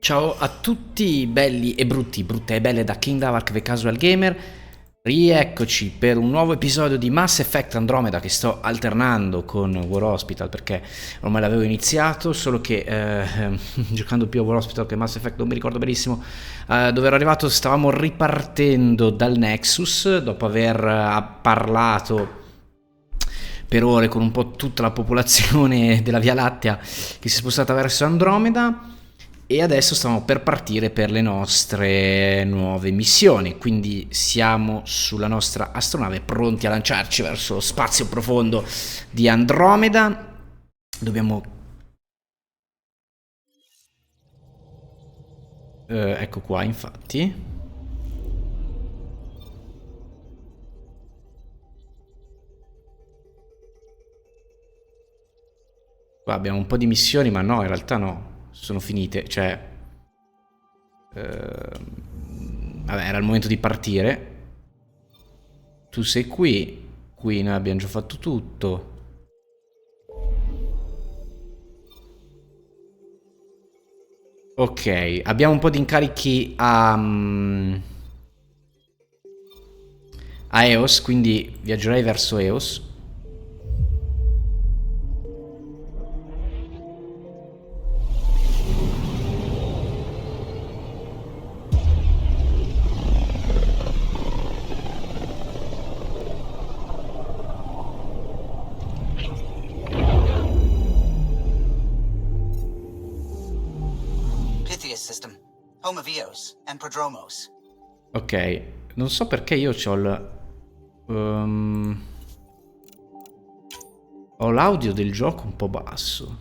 Ciao a tutti belli e brutti, brutte e belle da King Davark the Casual Gamer. Rieccoci per un nuovo episodio di Mass Effect Andromeda che sto alternando con War Hospital perché ormai l'avevo iniziato, solo che giocando più a War Hospital che Mass Effect non mi ricordo benissimo dove ero arrivato. Stavamo ripartendo dal Nexus dopo aver parlato per ore con un po' tutta la popolazione della Via Lattea che si è spostata verso Andromeda. E adesso stiamo per partire per le nostre nuove missioni, quindi siamo sulla nostra astronave pronti a lanciarci verso lo spazio profondo di Andromeda. Dobbiamo... ecco qua, infatti. Qua abbiamo un po' di missioni, ma no, in realtà no. Sono finite, cioè vabbè, era il momento di partire. Tu sei qui noi abbiamo già fatto tutto. Ok, abbiamo un po' di incarichi a Eos, quindi viaggerei verso Eos. System, home of Eos and Prodromos. Ok, non so perché io ho l'audio del gioco un po' basso.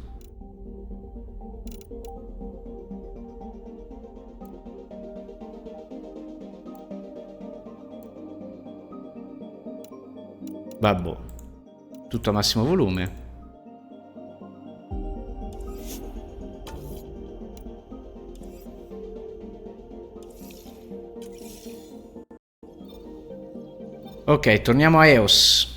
Vabbè, tutto a massimo volume. Ok, torniamo a Eos.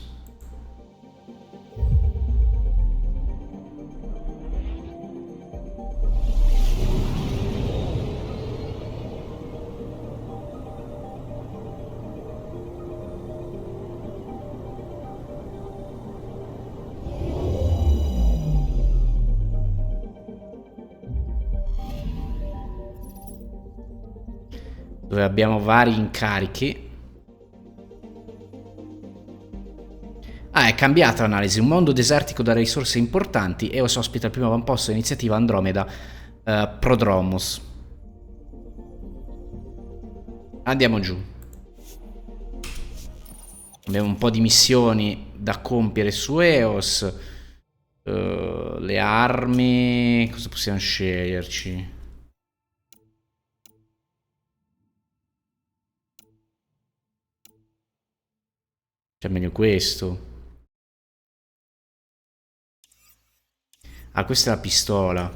Dove abbiamo vari incarichi. Ah, è cambiata l'analisi. Un mondo desertico da risorse importanti. Eos ospita il primo avamposto dell'iniziativa Andromeda Prodromos. Andiamo giù. Abbiamo un po' di missioni da compiere su Eos. Le armi. Cosa possiamo sceglierci? C'è meglio questo. Ah, questa è la pistola.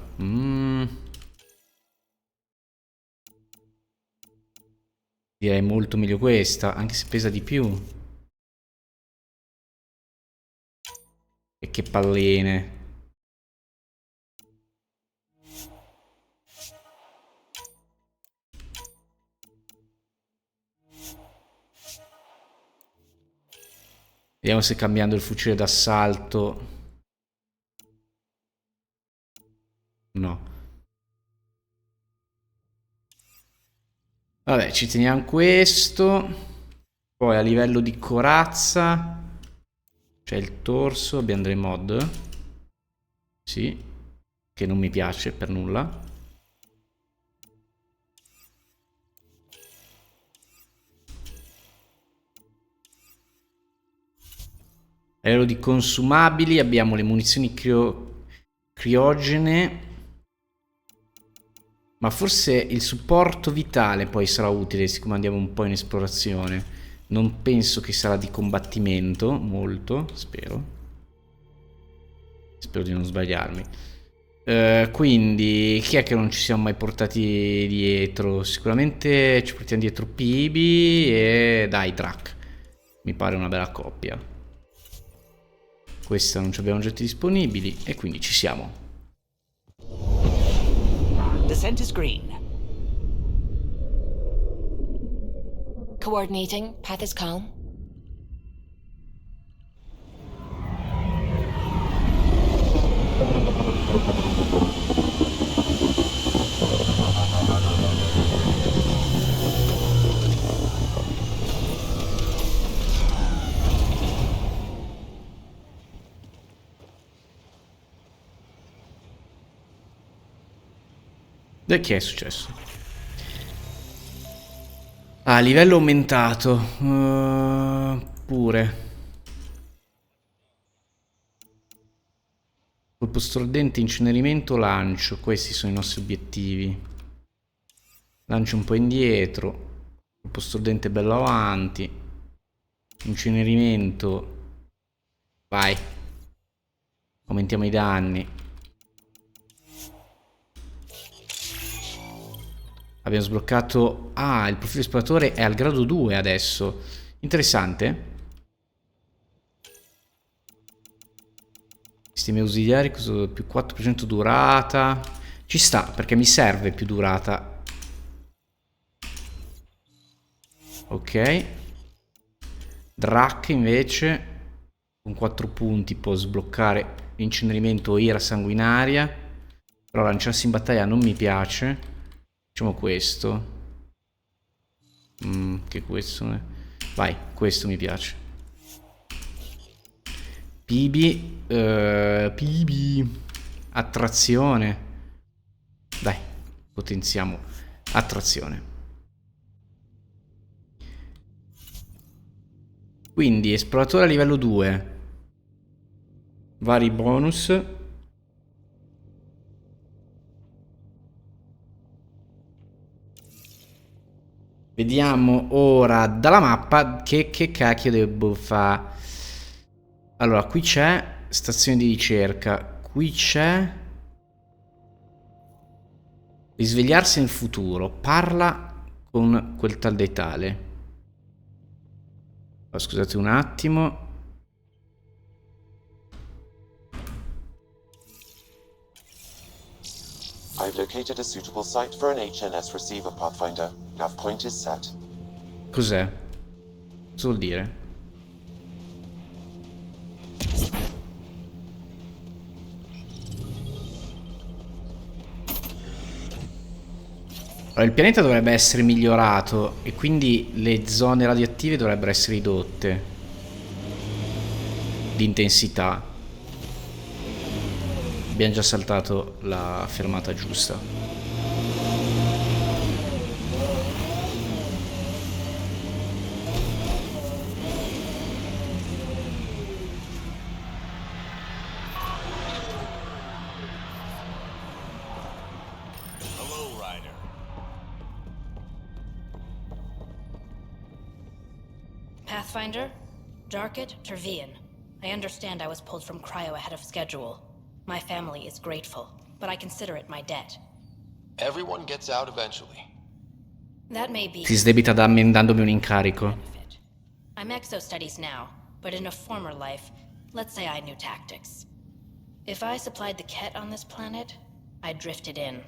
Direi molto meglio questa, anche se pesa di più. E che palline. Vediamo se cambiando il fucile d'assalto. No. Vabbè, ci teniamo questo. Poi a livello di corazza c'è il torso, abbiamo delle mod. Sì, che non mi piace per nulla. A livello di consumabili abbiamo le munizioni criogene. Ma forse il supporto vitale poi sarà utile, siccome andiamo un po' in esplorazione. Non penso che sarà di combattimento, molto, spero. Spero di non sbagliarmi. Quindi, chi è che non ci siamo mai portati dietro? Sicuramente ci portiamo dietro Pibi e dai, Track. Mi pare una bella coppia. Questa non abbiamo oggetti disponibili e quindi ci siamo. Descent is green. Coordinating. Path is calm. E che è successo? Ah, livello aumentato. Pure. Colpo stordente, incenerimento, lancio. Questi sono i nostri obiettivi. Lancio un po' indietro. Colpo stordente bello avanti. Incenerimento. Vai. Aumentiamo i danni. Abbiamo sbloccato... Ah, il profilo esploratore è al grado 2 adesso. Interessante. Sistemi ausiliari, più 4% durata. Ci sta, perché mi serve più durata. Ok. Drac invece, con 4 punti può sbloccare l'incenerimento o ira sanguinaria. Però lanciarsi in battaglia non mi piace. Facciamo questo. Che questo. Vai, questo mi piace. PB. Attrazione. Dai, potenziamo attrazione. Quindi, esploratore a livello 2. Vari bonus. Vediamo ora dalla mappa che cacchio devo fare. Allora, qui c'è stazione di ricerca. Qui c'è risvegliarsi nel futuro. Parla con quel tal dei tale. Oh, scusate un attimo. I've located a suitable site for an HNS receiver, Pathfinder. Nav point is set. Cos'è? Cosa vuol dire? Allora, il pianeta dovrebbe essere migliorato e quindi le zone radioattive dovrebbero essere ridotte di intensità. Abbiamo già saltato la fermata giusta. Pathfinder, Darket, Tervian. I understand I was pulled from cryo ahead of schedule. My family is grateful, but I consider it my debt. Everyone gets out eventually. That may be. Si sdebita dandomi un incarico. I'm exo studies now, but in a former life, let's say I knew tactics. If I supplied the Kett on this planet, I drifted in,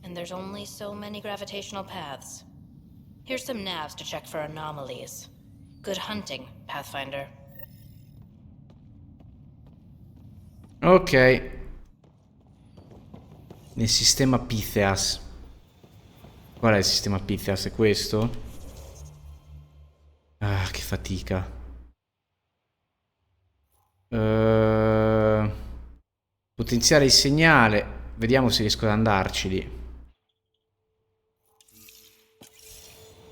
and there's only so many gravitational paths. Here's some navs to check for anomalies. Good hunting, Pathfinder. Ok. Nel sistema Pytheas. Qual è il sistema Pytheas? È questo? Ah, che fatica. Potenziare il segnale. Vediamo se riesco ad andarci lì.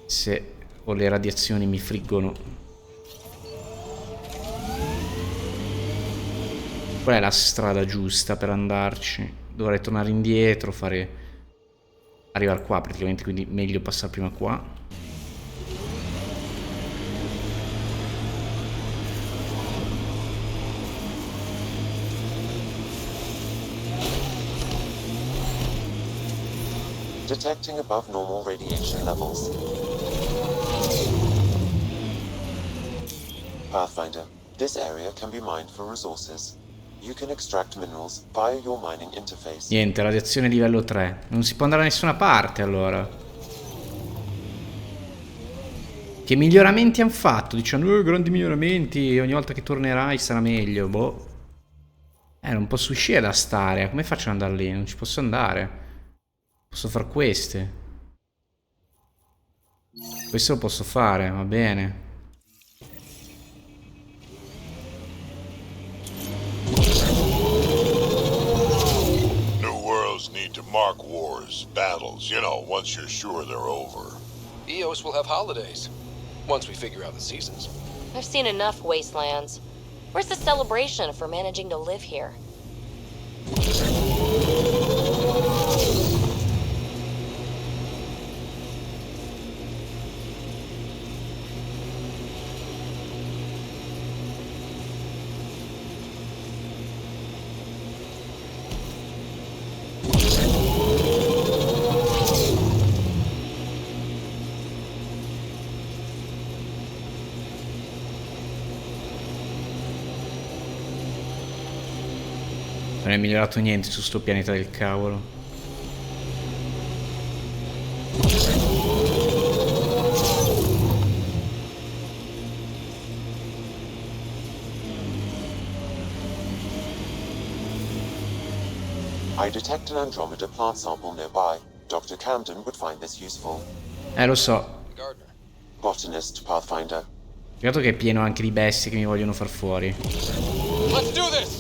Se o le radiazioni mi friggono. Qual è la strada giusta per andarci? Dovrei tornare indietro, arrivare qua praticamente, quindi meglio passare prima qua. Detecting above normal radiation levels. Pathfinder, this area can be mined for resources. You can extract minerals via your mining interface. Niente, radiazione livello 3. Non si può andare da nessuna parte allora. Che miglioramenti hanno fatto? Dicendo, grandi miglioramenti, ogni volta che tornerai sarà meglio, boh. Non posso uscire da st'area, come faccio ad andare lì? Non ci posso andare. Posso fare queste. Questo lo posso fare, va bene. New worlds need to mark wars, battles, you know, once you're sure they're over. Eos will have holidays. Once we figure out the seasons. I've seen enough wastelands. Where's the celebration for managing to live here? Non è migliorato niente su sto pianeta del cavolo. I detect an Andromeda plant sample nearby. Dr. Camden would find this useful. Lo so. Gardner. Botanist, Pathfinder. Peccato che è pieno anche di bestie che mi vogliono far fuori. Let's do this!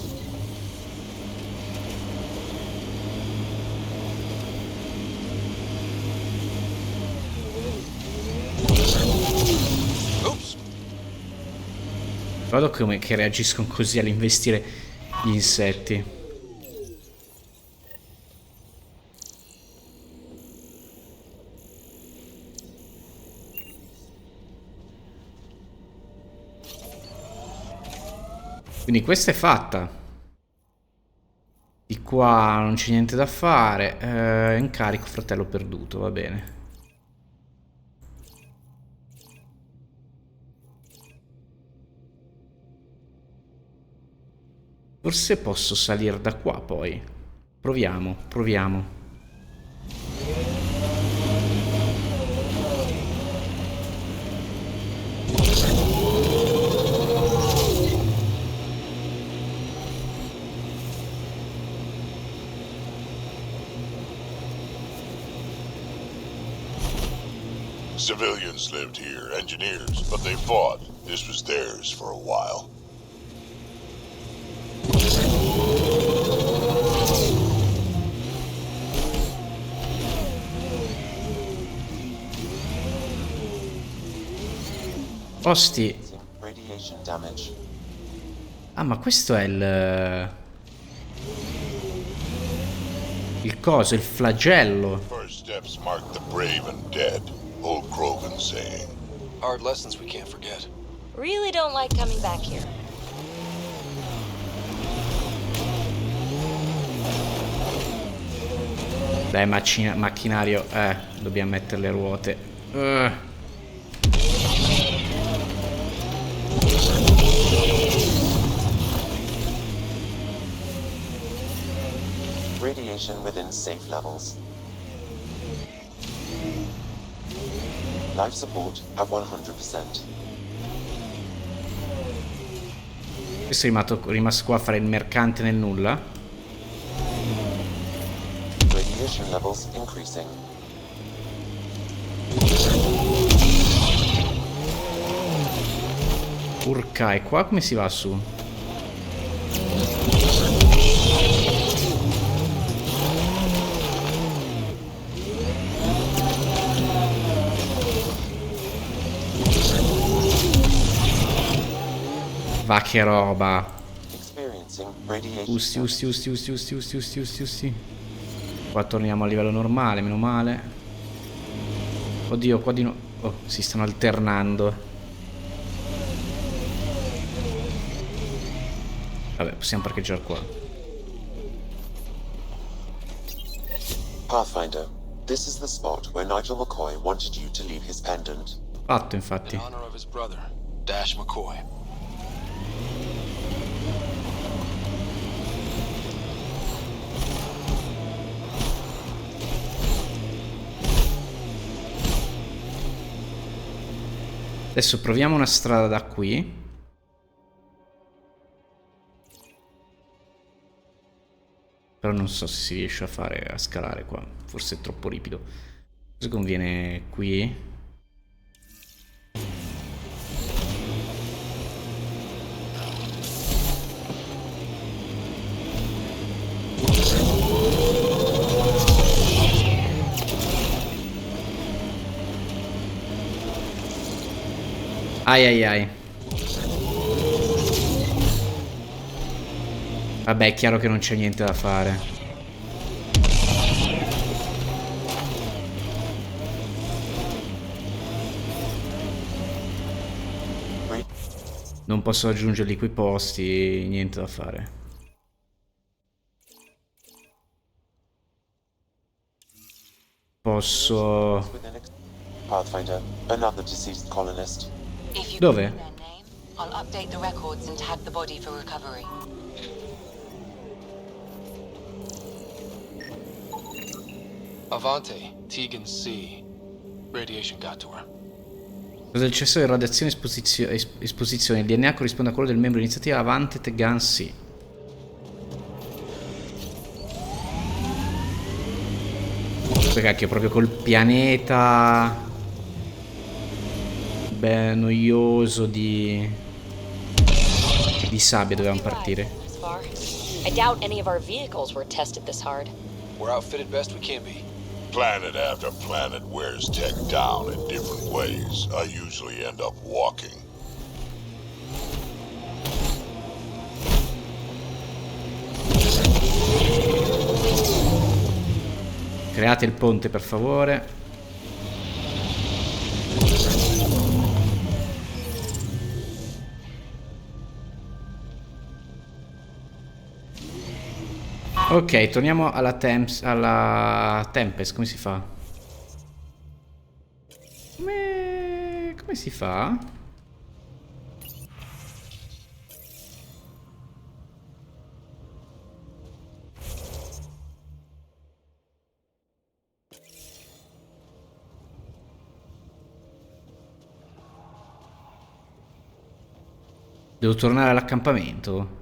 Oops. Guarda come che reagiscono così all'investire gli insetti. Quindi questa è fatta. Di qua non c'è niente da fare. Incarico fratello perduto, va bene. Forse posso salire da qua poi. Proviamo, proviamo. Civilians lived here, engineers, but they fought. This was theirs for a while. Osti. Radiation damage. Ah, ma questo è il coso, il flagello. First steps mark the brave and dead. Old Krogan saying. Hard lessons we can't forget. Really don't like coming back here. Dai, macchinario. Dobbiamo mettere le ruote. Radiation within safe levels. Life support at 100%. Questo è rimasto qua a fare il mercante nel nulla. Radiation levels increasing. Urca, e qua come si va su? Va che roba. Usti. Qua torniamo a livello normale, meno male. Oddio, qua di nuovo. Oh, si stanno alternando. Vabbè, possiamo parcheggiare qua. Pathfinder, this is the spot where Nigel McCoy wanted you to leave his pendant. Fatto, infatti. In honor of his brother, Dash McCoy. Adesso proviamo una strada da qui. Però non so se si riesce a scalare qua. Forse è troppo ripido. Cosa conviene qui? Ai ai ai. Vabbè, è chiaro che non c'è niente da fare. Non posso raggiungerli quei posti, niente da fare. Posso... Pathfinder, another deceased colonist. Dove? I'll update the records and tag the body for recovery. Avante, Tegan C. Radiation got to her. Cosa del cesso di radiazione esposizione? Il DNA corrisponde a quello del membro iniziativa Avante Tegan C. Che cacchio, proprio col pianeta beh noioso di sabbia dovevamo partire. I doubt any of our vehicles were tested this hard. We're outfitted best we can be. Planet after planet wears tech down in different ways. I usually end up walking. Create il ponte per favore. Ok, torniamo alla Tempest. Come si fa? Come si fa? Devo tornare all'accampamento?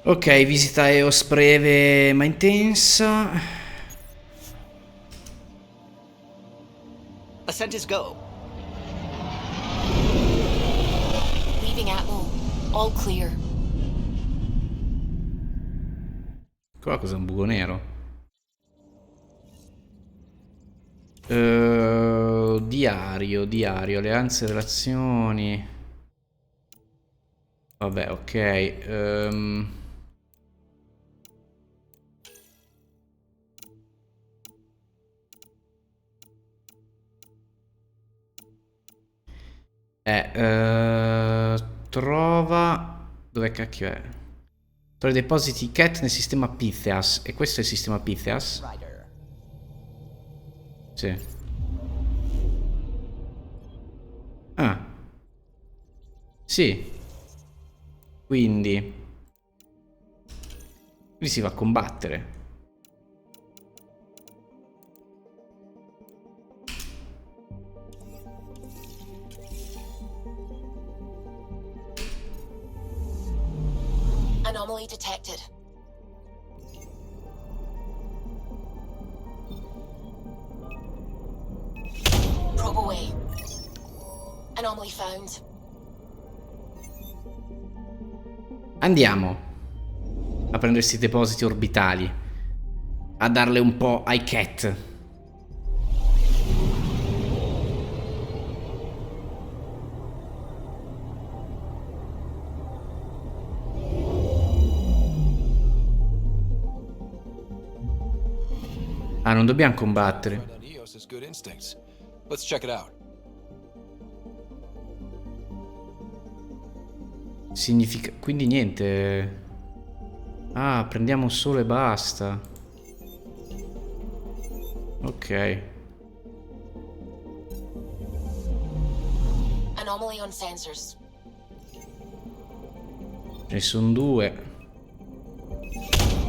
Ok, visita EOS breve ma intensa. Ascent is go. Leaving Atwell. All clear. Qua cos'è un buco nero? Diario, alleanze, relazioni. Vabbè, ok. Trova... Dove cacchio è? Trova i depositi Kett nel sistema Pythias. E questo è il sistema Pythias? Sì. Ah. Sì. Quindi si va a combattere. Anomaly detected. Probe away. Anomaly found. Andiamo a prendere questi depositi orbitali, a darle un po' ai Kett. Ah, non dobbiamo combattere. Let's check it out. Significa... Quindi niente. Ah, prendiamo solo e basta. Ok. Anomaly on sensors. Ce ne sono 2.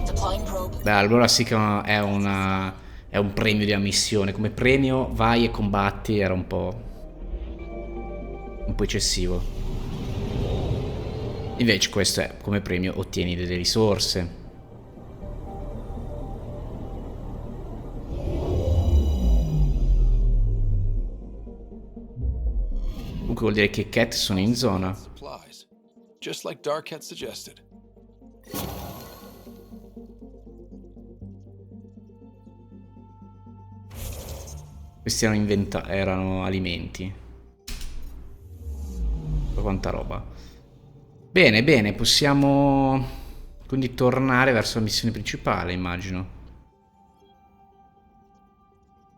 Deploying probe. Beh, allora sì che è una... È un premio di ammissione. Come premio vai e combatti era un po' eccessivo. Invece questo è come premio ottieni delle risorse. Comunque vuol dire che Kett sono in zona. Supplies. Just like Dark had suggested. Questi erano alimenti. Quanta roba. Bene, bene, possiamo quindi tornare verso la missione principale, immagino.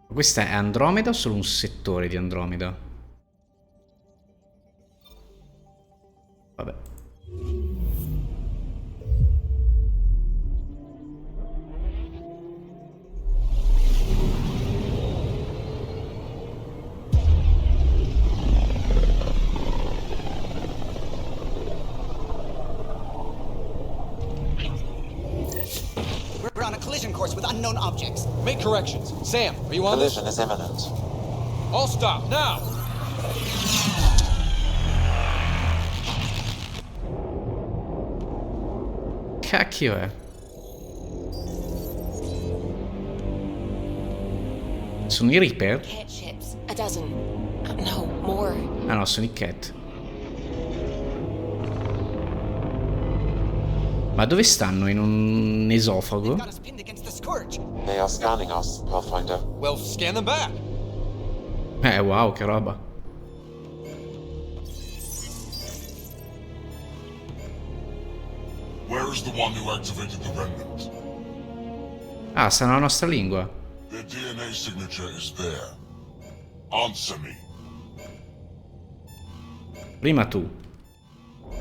Questa è Andromeda o solo un settore di Andromeda? Vabbè. We're on a collision course with unknown objects. Make corrections. Sam, are you on this? Collision is imminent. All stop, now! Cacchio è? Sono i Reaper? Kett ships. A dozen. No, more. Ah no, sono i Kett. Ma dove stanno? In un esofago? Got us pinned against the scourge. They are scanning us, Pathfinder. Well, scan them back. Wow, che roba. Where is the one who activated the remnant? Ah, sa la nostra lingua. Their DNA signature is there. Answer me. Prima tu.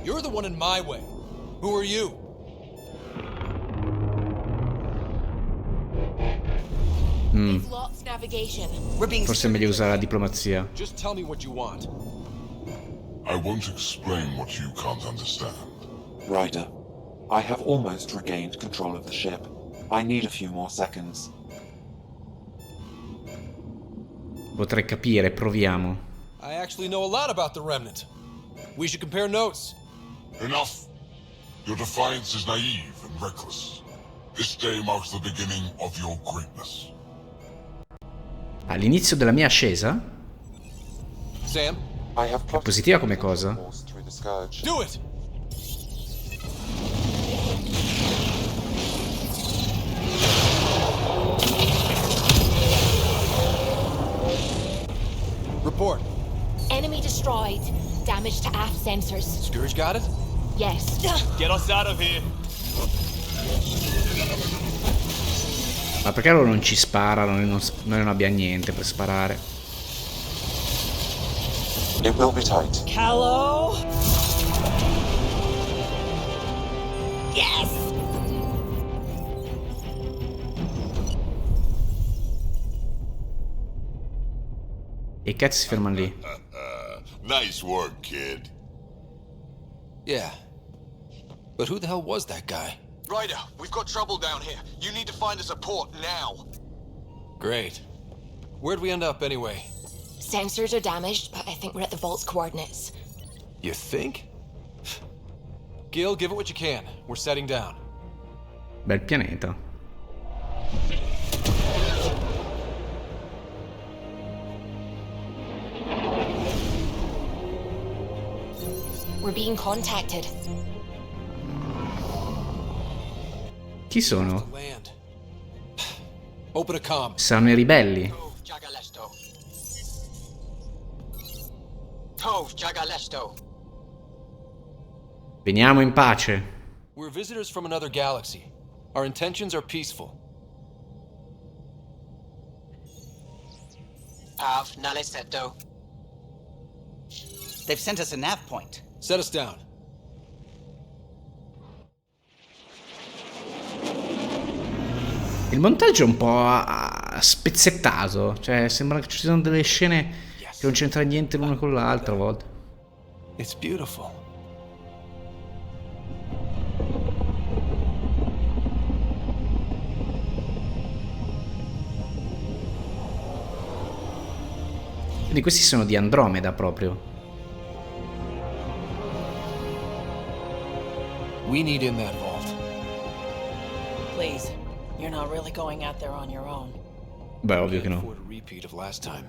You're the one in my way. Who are you? We've lost navigation. We're being Forse è meglio usare la diplomazia. Just tell me what you want. I won't explain what you can't understand. Ryder, I have almost regained control of the ship. I need a few more seconds. Potrei capire, proviamo. I actually know a lot about the remnant. We should compare notes. Enough! Your defiance is naive and reckless. This day marks the beginning of your greatness. All'inizio della mia ascesa? Sam, I have plotted positiva come cosa? course through the scourge. do it! Report. Enemy destroyed. Damage to aft sensors. Scourge got it? Yes. Get us out of here. Ma perché loro non ci sparano? Noi non abbiamo niente per sparare. It will be tight. Hello? Yes! E i Kett si fermano lì. Nice work, kid. Yeah. But who the hell was that guy? Ryder, we've got trouble down here. You need to find us a port now. Great. Where'd we end up anyway? Sensors are damaged, but I think we're at the vault's coordinates. You think? Gil, give it what you can. We're setting down. Bel pianeta. We're being contacted. Chi sono? Land. Open a comm. Saranno i ribelli. Tove Jagalesto. Tove Jagalesto. Veniamo in pace. We're visitors from another galaxy. Our intentions are peaceful. Av Nalesetto. They've sent us a nav point. Set us down. Il montaggio è un po' spezzettato, cioè sembra che ci siano delle scene che non c'entra niente l'una con l'altra a volte. It's beautiful. Quindi questi sono di Andromeda proprio. We need in that vault. Please, you're not really going out there on your own. Beh, ovvio che no. Afford a repeat of last time.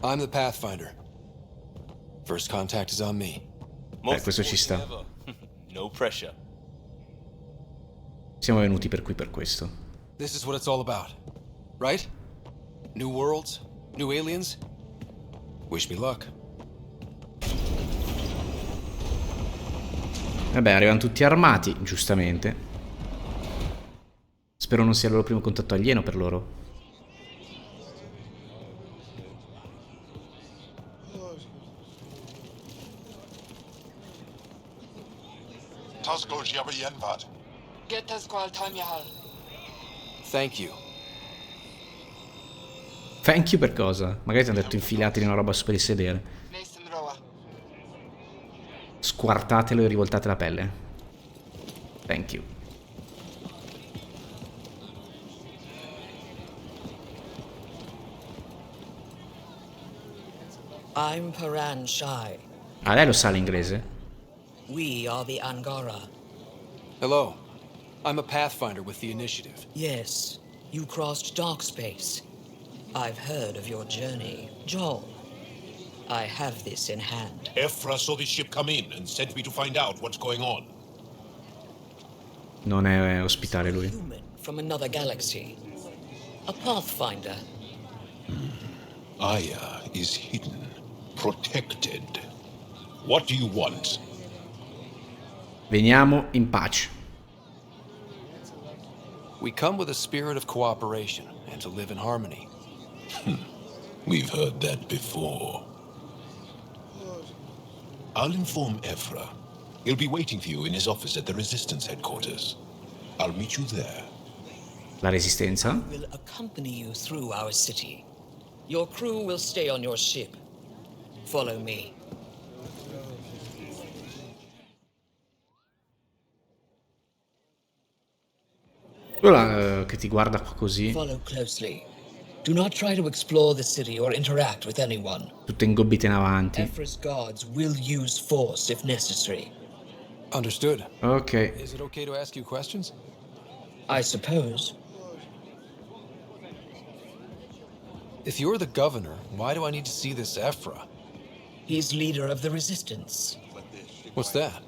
I'm the Pathfinder. First contact is on me. Questo ci sta. No pressure. Siamo venuti per qui per questo. This is what it's all about, right? New worlds, new aliens. Wish me luck. Vabbè, arrivano tutti armati, giustamente. Spero non sia il loro primo contatto alieno per loro. Thank you. Thank you per cosa? Magari ti hanno detto infilati in una roba per il sedere. Squartatelo e rivoltate la pelle. Thank you. I'm Paran Shai. Ah, lei lo sa l'inglese? We are the Angara. Hello. I'm a Pathfinder with the Initiative. Yes, you crossed dark space. I've heard of your journey, Joel. I have this in hand. Ephra saw this ship come in and sent me to find out what's going on. Non è ospitare lui. Human from another galaxy. A Pathfinder. Aya is hidden, protected. What do you want? Veniamo in pace. We come with a spirit of cooperation and to live in harmony. We've heard that before. I'll inform Ephra. He'll be waiting for you in his office at the Resistance headquarters. I'll meet you there. La resistenza? Will accompany you through our city. Your crew will stay on your ship. Follow me. Quella che ti guarda così. Follow closely. Do not try to explore the city or interact with anyone. Tutte ingobbite in avanti. Ephra's guards will use force if necessary. Understood. Ok. Is it okay to ask you questions? I suppose. If you're the governor, why do I need to see this Ephra? He's leader of the Resistance. What's that?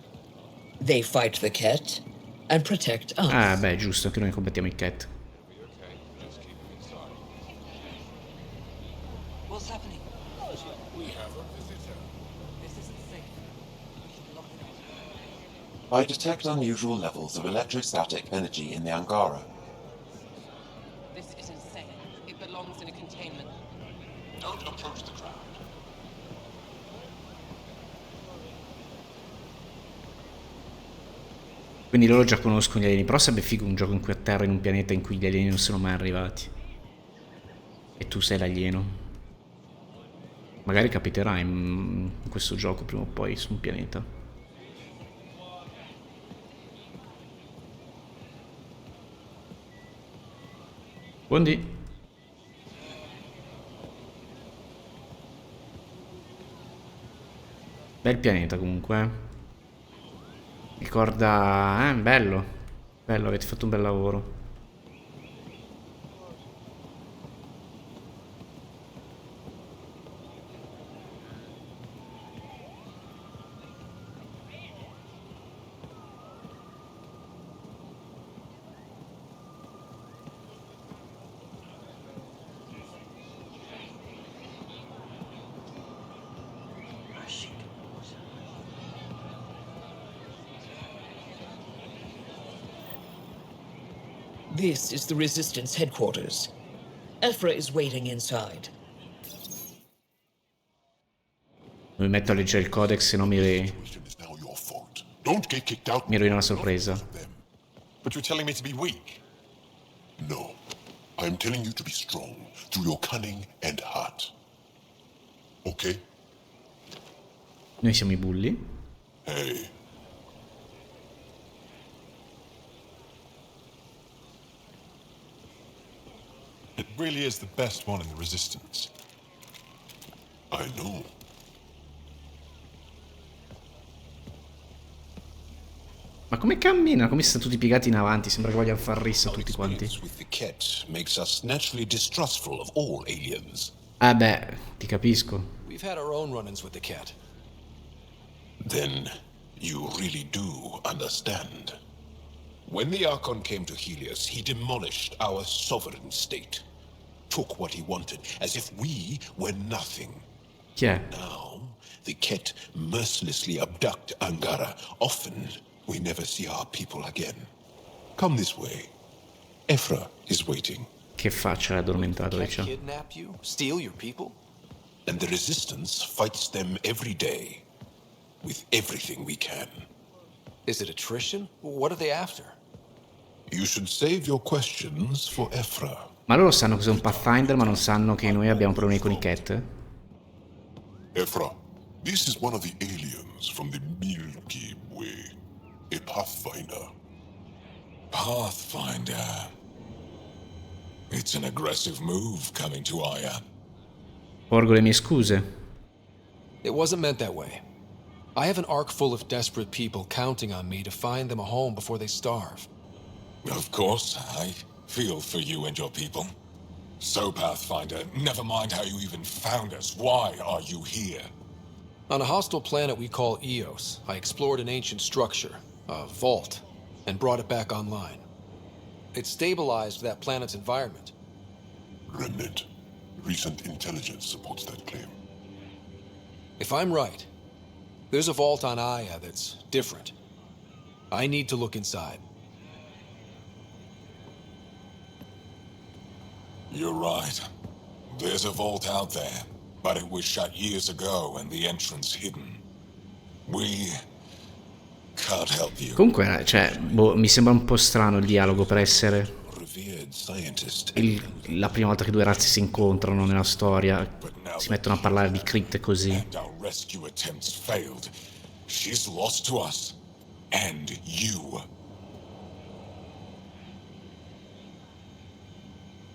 They fight the Kett and protect us. Ah, beh, giusto, che noi combattiamo i Kett. What's happening? I detect unusual levels of electrostatic energy in the Angara. This is insane. It belongs in a containment. Don't approach the crowd. Quindi loro già conoscono gli alieni. Però sarebbe figo un gioco in cui atterra in un pianeta in cui gli alieni non sono mai arrivati. E tu sei l'alieno. Magari capiterà in questo gioco prima o poi su un pianeta. Buondì. Bel pianeta comunque. Ricorda... bello. Bello, avete fatto un bel lavoro. This is the Resistance headquarters. Ephra is waiting inside. Mi metto a leggere il codex, se no mi Don't get kicked out. rovina la sorpresa. But you're telling me to be weak? No. I am telling you to be strong through your cunning and heart. Okay? Noi siamo i bulli. Hey. It really is the best one in the Resistance. I know. Ma come cammina? Come stanno tutti piegati in avanti? Sembra che vogliano far rissa Our tutti quanti. experience with the Kett makes us naturally distrustful of all aliens. Beh, ti capisco. We've had our own run-ins with the Kett. Then you really do understand. When the Archon came to Helios, he demolished our sovereign state. Took what he wanted, as if we were nothing. Chi è? Now, the Kett mercilessly abduct Angara. Often, we never see our people again. Come this way. Ephra is waiting. Che faccia l'addormentato, diciamo. Kidnap you? Steal your people? And the Resistance fights them every day. With everything we can. Is it attrition? What are they after? You should save your questions for Ephra. Ma loro sanno cos'è un Pathfinder, ma non sanno che noi abbiamo problemi con i Kett? Ephra, this is one of the aliens from the Milky Way. A Pathfinder. Pathfinder. It's an aggressive move coming to Aya. Porgo le mie scuse. It wasn't meant that way. I have an ark full of desperate people counting on me to find them a home before they starve. Of course, I feel for you and your people. So, Pathfinder, never mind how you even found us. Why are you here? On a hostile planet we call Eos, I explored an ancient structure, a vault, and brought it back online. It stabilized that planet's environment. Remnant. Recent intelligence supports that claim. If I'm right, there's a vault on Aya that's different. I need to look inside. You're right. There's a vault out there, but it was shut years ago and the entrance hidden. We can't help you. Comunque, cioè, mi sembra un po' strano il dialogo per essere la prima volta che due razze si incontrano nella storia. Si mettono a parlare di cripte così. And our rescue attempts failed. She's lost to us. And you.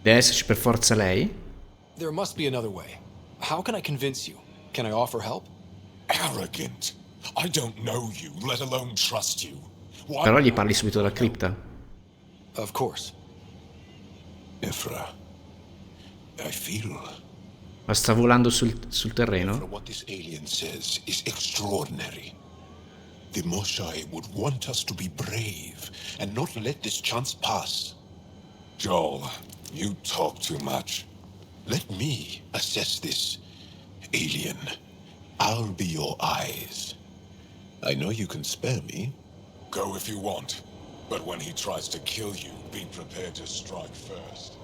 Deve esserci per forza lei? There must be another way. How can I convince you? Can I offer help? Arrogant. I don't know you, let alone trust you. Why? Però gli parli subito della cripta. Of course. Ephra, I feel. Ma sta volando sul terreno? What this alien says is extraordinary. The Moshai would want us to be brave and not let this chance pass. Joel, you talk too much. Let me assess this, alien. I'll be your eyes. I know you can spare me. Go if you want, but when he tries to kill you, be prepared to strike first.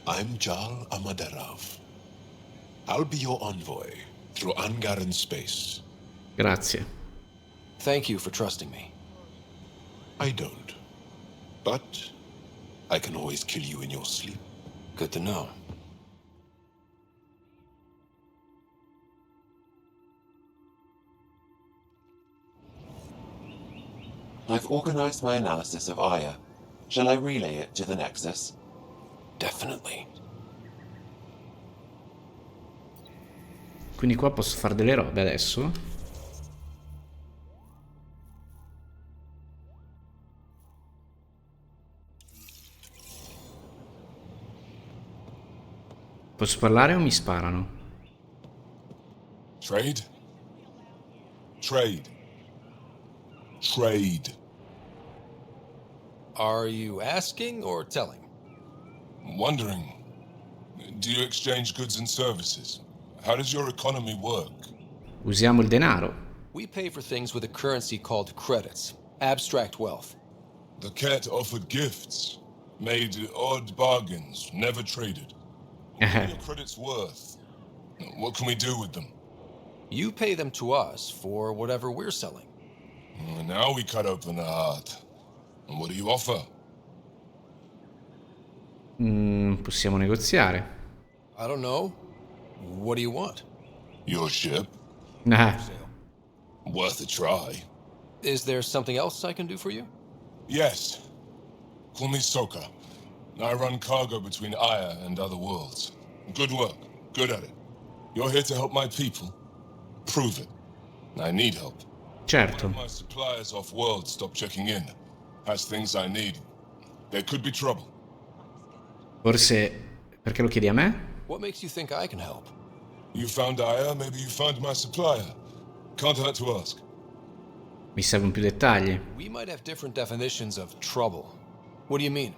I'm Jal Amadarav. I'll be your envoy through Angaran space. Grazie. Thank you for trusting me. I don't. But I can always kill you in your sleep. Good to know. I've organized my analysis of Aya. Shall I relay it to the Nexus? Definitely. Quindi qua posso fare delle robe adesso. Posso parlare o mi sparano? Trade? Trade. Trade. Are you asking or telling? Wondering, do you exchange goods and services? How does your economy work? Usiamo il denaro. We pay for things with a currency called credits. Abstract wealth. The Kett offered gifts, made odd bargains, never traded. What are your credits worth? What can we do with them? You pay them to us for whatever we're selling. Now we cut open the heart. And what do you offer? Possiamo negoziare. I don't know. What do you want? Your ship? Ah, Worth a try. Is there something else I can do for you? Yes. Call me Soka. I run cargo between Aya and other worlds. Good work. Good at it. You're here to help my people. Prove it. I need help. certo. My suppliers off world stop checking in. Has things I need. There could be trouble. Forse... Perché lo chiedi a me? What makes you think I can help? You found Aya, maybe you found my supplier. Can't hurt to ask. Mi servono più dettagli. We might have different definitions of trouble. What do you mean?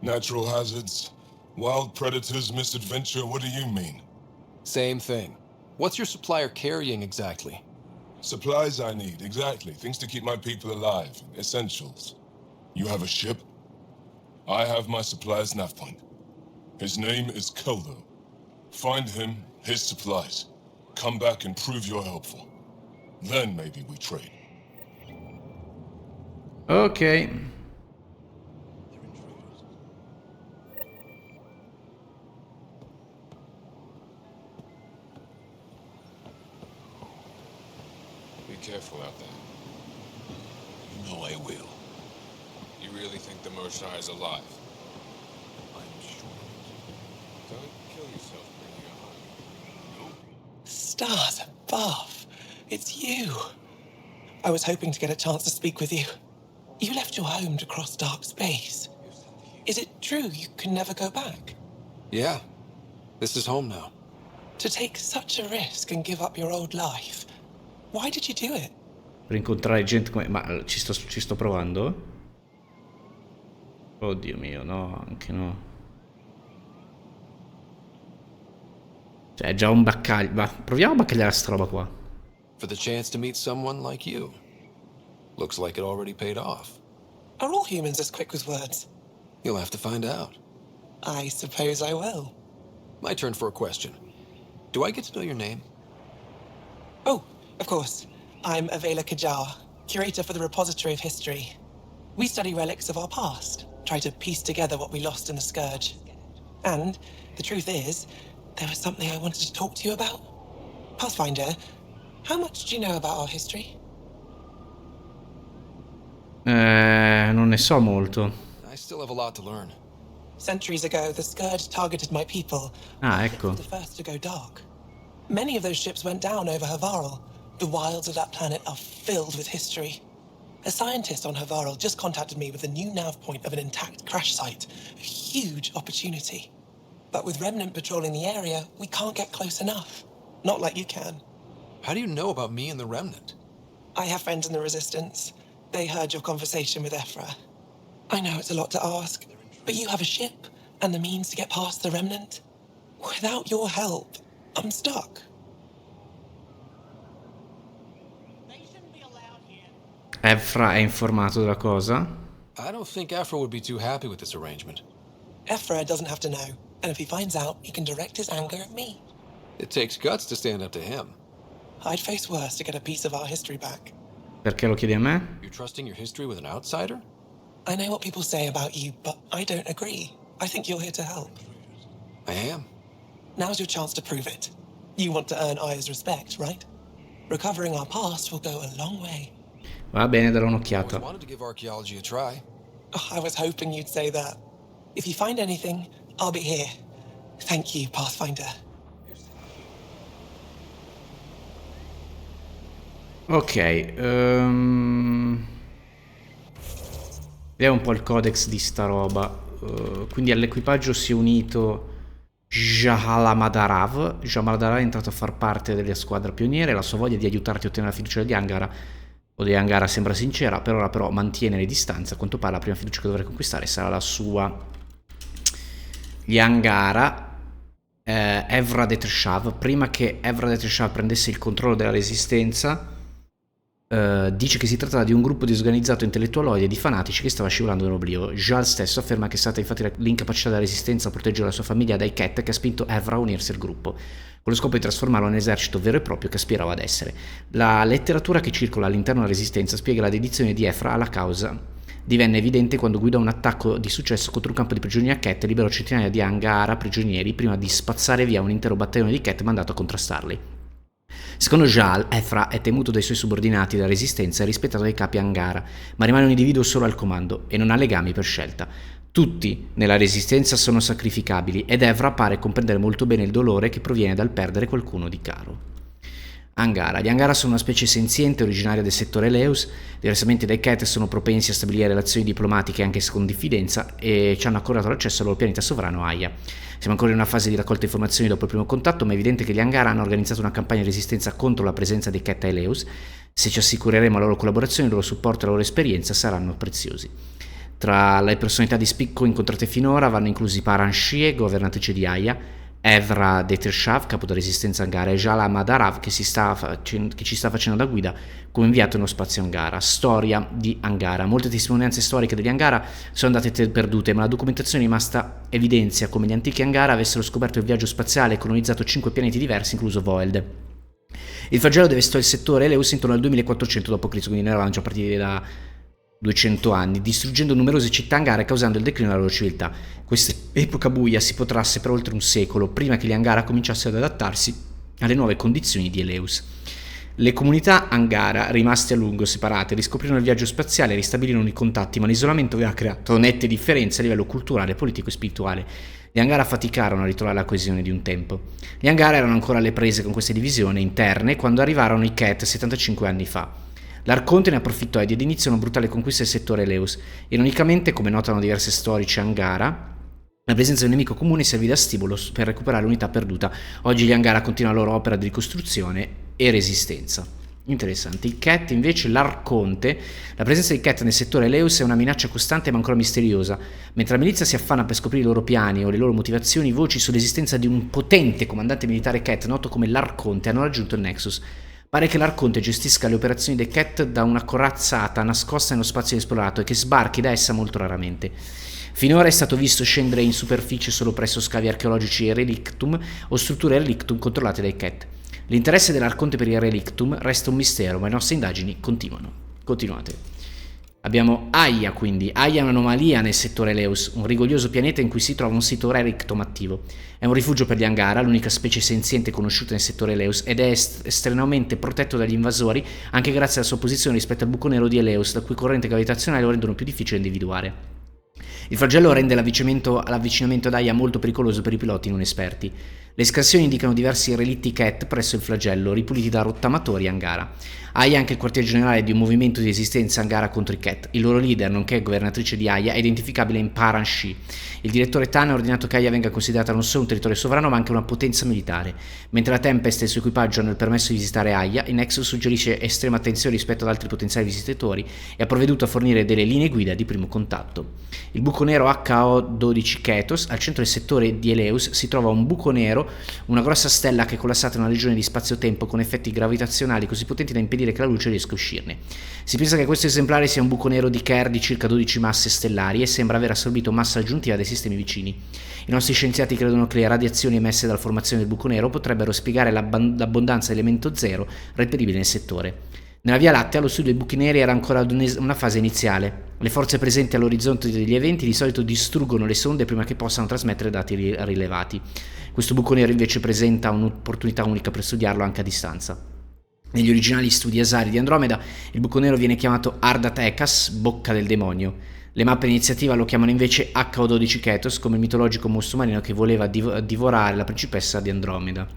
Natural hazards, wild predators, misadventure, what do you mean? Same thing. What's your supplier carrying exactly? Supplies I need, exactly. Things to keep my people alive. Essentials. You have a ship? I have my supplier's nav point. His name is Keldo. Find him, his supplies. Come back and prove you're helpful. Then maybe we trade. Ok. Be careful out there. You know I will. You really think the Moshae is alive? I'm sure. Don't kill yourself bringing her home. Stars above. It's you. I was hoping to get a chance to speak with you. You left your home to cross dark space. Is it true you can never go back? Yeah. This is home now. To take such a risk and give up your old life. Why did you do it? Per incontrare gente come... Ma ci sto provando? Oddio mio, no, anche no. Cioè, è già un baccaglio. Ma proviamo a baccagliare sta roba qua. For the chance to meet someone like you. Looks like it already paid off. Are all humans as quick with words? You'll have to find out. I suppose I will. My turn for a question. Do I get to know your name? Oh, of course. I'm Avela Kajar, curator for the Repository of History. We study relics of our past, try to piece together what we lost in the Scourge. And the truth is, there was something I wanted to talk to you about. Pathfinder, how much do you know about our history? Non ne so molto. I still have a lot to learn. Centuries ago, the Scourge targeted my people. Ah, ecco. The first to go dark. Many of those ships went down over Havarl. The wilds of that planet are filled with history. A scientist on Havarl just contacted me with a new nav point of an intact crash site. A huge opportunity. But with Remnant patrolling the area, we can't get close enough. Not like you can. How do you know about me and the Remnant? I have friends in the Resistance. They heard your conversation with Ephra. I know it's a lot to ask, but you have a ship and the means to get past the Remnant. Without your help, I'm stuck. Ephra è informato della cosa? I don't think Ephra would be too happy with this arrangement. Ephra doesn't have to know, and if he finds out, he can direct his anger at me. It takes guts to stand up to him. I'd face worse to get a piece of our history back. Perché lo chiedi a me? You're trusting your history with an outsider? I know what people say about you, but I don't agree. I think you're here to help. I am. Now's your chance to prove it. You want to earn Aya's respect, right? Recovering our past will go a long way. Va bene, darò I un'occhiata. wanted to give archaeology a try. Oh, I was hoping you'd say that. If you find anything, I'll be here. Thank you, Pathfinder. Ok, vediamo un po' il codex di sta roba. Quindi all'equipaggio si è unito Jahalamadav. Jahalamadav è entrato a far parte della squadra pioniere. La sua voglia di aiutarti a ottenere la fiducia degli Angara o degli Angara sembra sincera, per ora però mantiene le distanze. A quanto pare la prima fiducia che dovrai conquistare sarà la sua. Gli Angara, Evra de Treshav, prima che Evra de Treshav prendesse il controllo della resistenza, dice che si tratta di un gruppo disorganizzato intellettualoide e di fanatici che stava scivolando nell'oblio. Jal stesso afferma che è stata infatti l'incapacità della resistenza a proteggere la sua famiglia dai Kett che ha spinto Evra a unirsi al gruppo, con lo scopo di trasformarlo in un esercito vero e proprio che aspirava ad essere. La letteratura che circola all'interno della resistenza spiega la dedizione di Evra alla causa divenne evidente quando guidò un attacco di successo contro un campo di prigionieri a Kett e liberò centinaia di Angara prigionieri prima di spazzare via un intero battaglione di Kett mandato a contrastarli. Secondo Jal, Efra è temuto dai suoi subordinati della resistenza e rispettato dai capi Angara, ma rimane un individuo solo al comando e non ha legami per scelta. Tutti nella resistenza sono sacrificabili ed Evra pare comprendere molto bene il dolore che proviene dal perdere qualcuno di caro. Angara. Gli Angara sono una specie senziente originaria del settore Eleus, diversamente dai Kett sono propensi a stabilire relazioni diplomatiche anche con diffidenza e ci hanno accordato l'accesso al loro pianeta sovrano Aya. Siamo ancora in una fase di raccolta informazioni dopo il primo contatto, ma è evidente che gli Angara hanno organizzato una campagna di resistenza contro la presenza dei Kett a Eleus. Se ci assicureremo la loro collaborazione, il loro supporto e la loro esperienza saranno preziosi. Tra le personalità di spicco incontrate finora vanno inclusi Paran Shie, governatrice di Aya, Evra Detershav, capo della resistenza Angara, e Jala Madarav, che ci sta facendo da guida come inviato nello spazio Angara. Storia di Angara. Molte testimonianze storiche degli Angara sono andate perdute, ma la documentazione rimasta evidenzia come gli antichi Angara avessero scoperto il viaggio spaziale e colonizzato 5 pianeti diversi, incluso Voeld. Il flagello devastò il settore Eleus intorno al 2400 d.C., quindi noi eravamo già partiti da 200 anni, distruggendo numerose città Angara e causando il declino della loro civiltà. Questa epoca buia si protrasse per oltre un secolo, prima che gli Angara cominciassero ad adattarsi alle nuove condizioni di Eleus. Le comunità Angara, rimaste a lungo separate, riscoprirono il viaggio spaziale e ristabilirono i contatti, ma l'isolamento aveva creato nette differenze a livello culturale, politico e spirituale. Gli Angara faticarono a ritrovare la coesione di un tempo. Gli Angara erano ancora alle prese con queste divisioni interne quando arrivarono i Kett 75 anni fa. L'Arconte ne approfittò e diede inizio a una brutale conquista del settore Eleus. Ironicamente, come notano diversi storici Angara, la presenza di un nemico comune servì da stimolo per recuperare l'unità perduta. Oggi gli Angara continuano la loro opera di ricostruzione e resistenza. Interessante. I Kett, invece, l'Arconte, la presenza di Kett nel settore Eleus è una minaccia costante ma ancora misteriosa. Mentre la milizia si affanna per scoprire i loro piani o le loro motivazioni, voci sull'esistenza di un potente comandante militare Kett, noto come l'Arconte, hanno raggiunto il Nexus. Pare che l'Arconte gestisca le operazioni dei Kett da una corazzata nascosta nello spazio esplorato e che sbarchi da essa molto raramente. Finora è stato visto scendere in superficie solo presso scavi archeologici e relictum o strutture relictum controllate dai Kett. L'interesse dell'Arconte per il relictum resta un mistero, ma le nostre indagini continuano. Continuate. Abbiamo Aya, quindi. Aya è un'anomalia nel settore Eleus, un rigoglioso pianeta in cui si trova un sito relictum attivo. È un rifugio per gli Angara, l'unica specie senziente conosciuta nel settore Eleus, ed è estremamente protetto dagli invasori, anche grazie alla sua posizione rispetto al buco nero di Eleus, la cui corrente gravitazionale lo rendono più difficile da individuare. Il flagello rende l'avvicinamento ad Aya molto pericoloso per i piloti non esperti. Le scansioni indicano diversi relitti Kett presso il flagello, ripuliti da rottamatori Angara. Aya è anche il quartier generale di un movimento di resistenza Angara contro i Kett. Il loro leader, nonché governatrice di Aya, è identificabile in Paran Shie. Il direttore Tan ha ordinato che Aya venga considerata non solo un territorio sovrano, ma anche una potenza militare. Mentre la Tempest e il suo equipaggio hanno il permesso di visitare Aya, il Nexus suggerisce estrema attenzione rispetto ad altri potenziali visitatori e ha provveduto a fornire delle linee guida di primo contatto. Il buco nero HO12 Ketos, al centro del settore di Eleus, si trova un buco nero, una grossa stella che è collassata in una regione di spazio-tempo con effetti gravitazionali così potenti da impedire che la luce riesca a uscirne. Si pensa che questo esemplare sia un buco nero di Kerr di circa 12 masse stellari e sembra aver assorbito massa aggiuntiva dai sistemi vicini. I nostri scienziati credono che le radiazioni emesse dalla formazione del buco nero potrebbero spiegare l'abbondanza di elemento zero reperibile nel settore. Nella Via Lattea lo studio dei buchi neri era ancora ad una fase iniziale. Le forze presenti all'orizzonte degli eventi di solito distruggono le sonde prima che possano trasmettere dati rilevati. Questo buco nero invece presenta un'opportunità unica per studiarlo anche a distanza. Negli originali studi asari di Andromeda, il buco nero viene chiamato Ardat Ekas, bocca del demonio. Le mappe iniziativa lo chiamano invece HO12 Ketos, come il mitologico mostro marino che voleva divorare la principessa di Andromeda.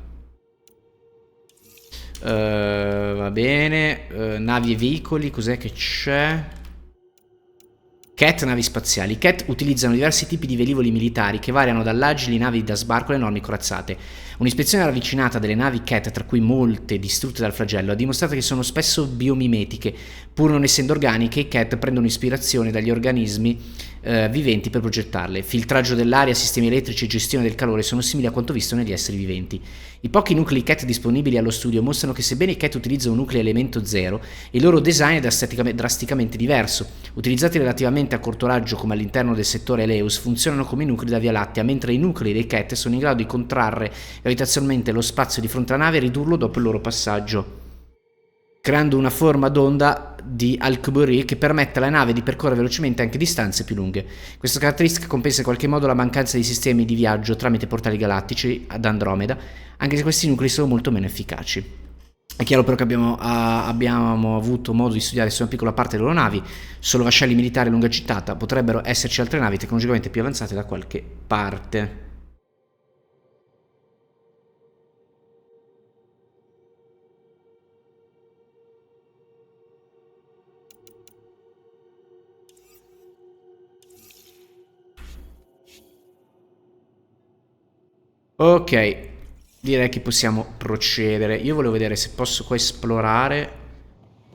Va bene, navi e veicoli, cos'è che c'è? Kett, navi spaziali. Kett utilizzano diversi tipi di velivoli militari che variano dall'agili navi da sbarco alle enormi corazzate. Un'ispezione ravvicinata delle navi Kett, tra cui molte distrutte dal flagello, ha dimostrato che sono spesso biomimetiche. Pur non essendo organiche, i Kett prendono ispirazione dagli organismi viventi per progettarle. Filtraggio dell'aria, sistemi elettrici e gestione del calore sono simili a quanto visto negli esseri viventi. I pochi nuclei Kett disponibili allo studio mostrano che sebbene i Kett utilizzano un nucleo elemento zero, il loro design è drasticamente diverso. Utilizzati relativamente a corto raggio come all'interno del settore Eleus, funzionano come i nuclei da Via Lattea, mentre i nuclei dei Kett sono in grado di contrarre gravitazionalmente lo spazio di fronte alla nave e ridurlo dopo il loro passaggio, creando una forma d'onda di Alcuburi che permette alla nave di percorrere velocemente anche distanze più lunghe. Questa caratteristica compensa in qualche modo la mancanza di sistemi di viaggio tramite portali galattici ad Andromeda, anche se questi nuclei sono molto meno efficaci. È chiaro però che abbiamo avuto modo di studiare solo una piccola parte delle loro navi, solo vascelli militari a lunga gittata, potrebbero esserci altre navi tecnologicamente più avanzate da qualche parte. Ok, direi che possiamo procedere. Io volevo vedere se posso qua esplorare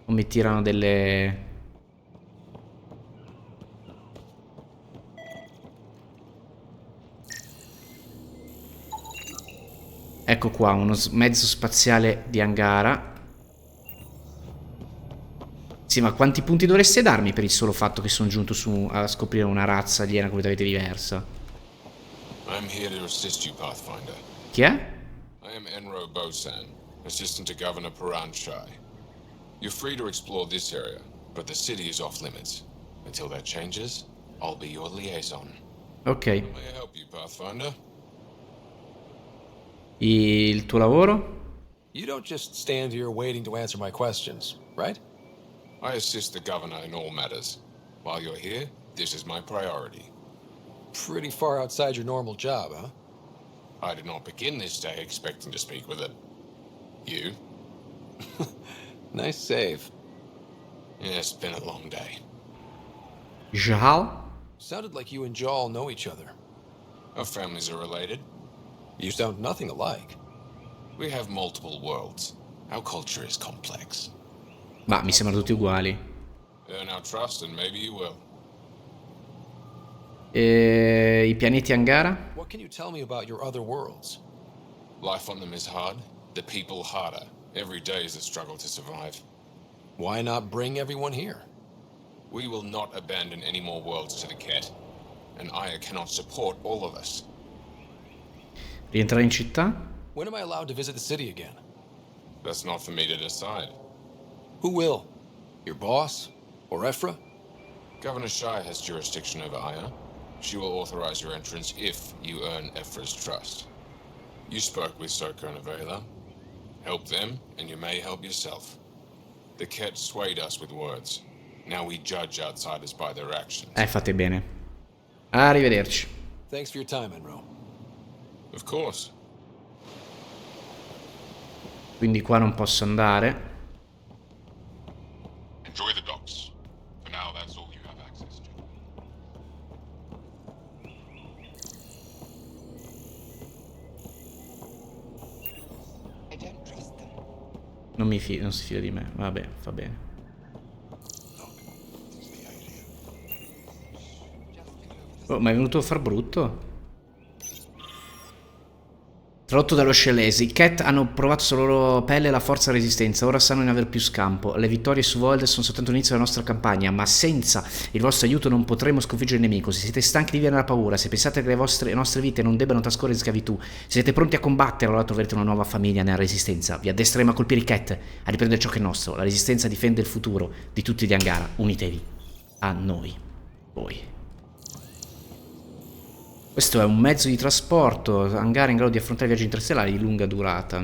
o mi tirano delle... Ecco qua, uno mezzo spaziale di Angara. Sì, ma quanti punti dovreste darmi per il solo fatto che sono giunto a scoprire una razza aliena completamente diversa? I'm here to assist you, Pathfinder. Chi è? I am Enro Bosan, assistant to Governor Paran Shai. You're free to explore this area, but the city is off limits. Until that changes, I'll be your liaison. Ok. How may I help you, Pathfinder? Il tuo lavoro? You don't just stand here waiting to answer my questions, right? I assist the governor in all matters. While you're here, this is my priority. Pretty far outside your normal job, huh? I did not begin this day expecting to speak with it. You? Nice save. Yeah, it's been a long day. Jal? Sounded like you and Jal know each other. Our families are related. You sound nothing alike. We have multiple worlds. Our culture is complex. Ma mi sembrano tutti uguali. Earn our trust and maybe you will. I pianeti Angara? What can you tell me about your other worlds? Life on them is hard, the people harder. Every day is a struggle to survive. Why not bring everyone here? We will not abandon any more worlds to the Kett, and Aya cannot support all of us. Rientrare in città? When am I allowed to visit the city again? That's not for me to decide. Who will? Your boss? Or Ephra? Governor Shai has jurisdiction over Aya. She will authorize your entrance if you earn Ephra's trust. You spoke with Soko and Avela. Help them, and you may help yourself. The Kett swayed us with words. Now we judge outsiders by their actions. Fate bene. Arrivederci. Thanks for your time, Enro. Of course. Quindi qua non posso andare. Enjoy the docks. For now, that's all you have access to. I don't trust them. Non si fida di me. Vabbè, va bene. Oh, ma è venuto a far brutto? Tradotto dallo Scellesi, i Kett hanno provato sulla loro pelle la forza e la resistenza, ora sanno di non aver più scampo. Le vittorie su Void sono soltanto l'inizio della nostra campagna, ma senza il vostro aiuto non potremo sconfiggere il nemico. Se siete stanchi di vivere nella paura, se pensate che le nostre vite non debbano trascorrere in schiavitù, se siete pronti a combattere, allora troverete una nuova famiglia nella resistenza. Vi addestreremo a colpire i Kett, a riprendere ciò che è nostro. La resistenza difende il futuro di tutti gli Angara. Unitevi a noi. Voi. Questo è un mezzo di trasporto, Angara in grado di affrontare viaggi interstellari di lunga durata.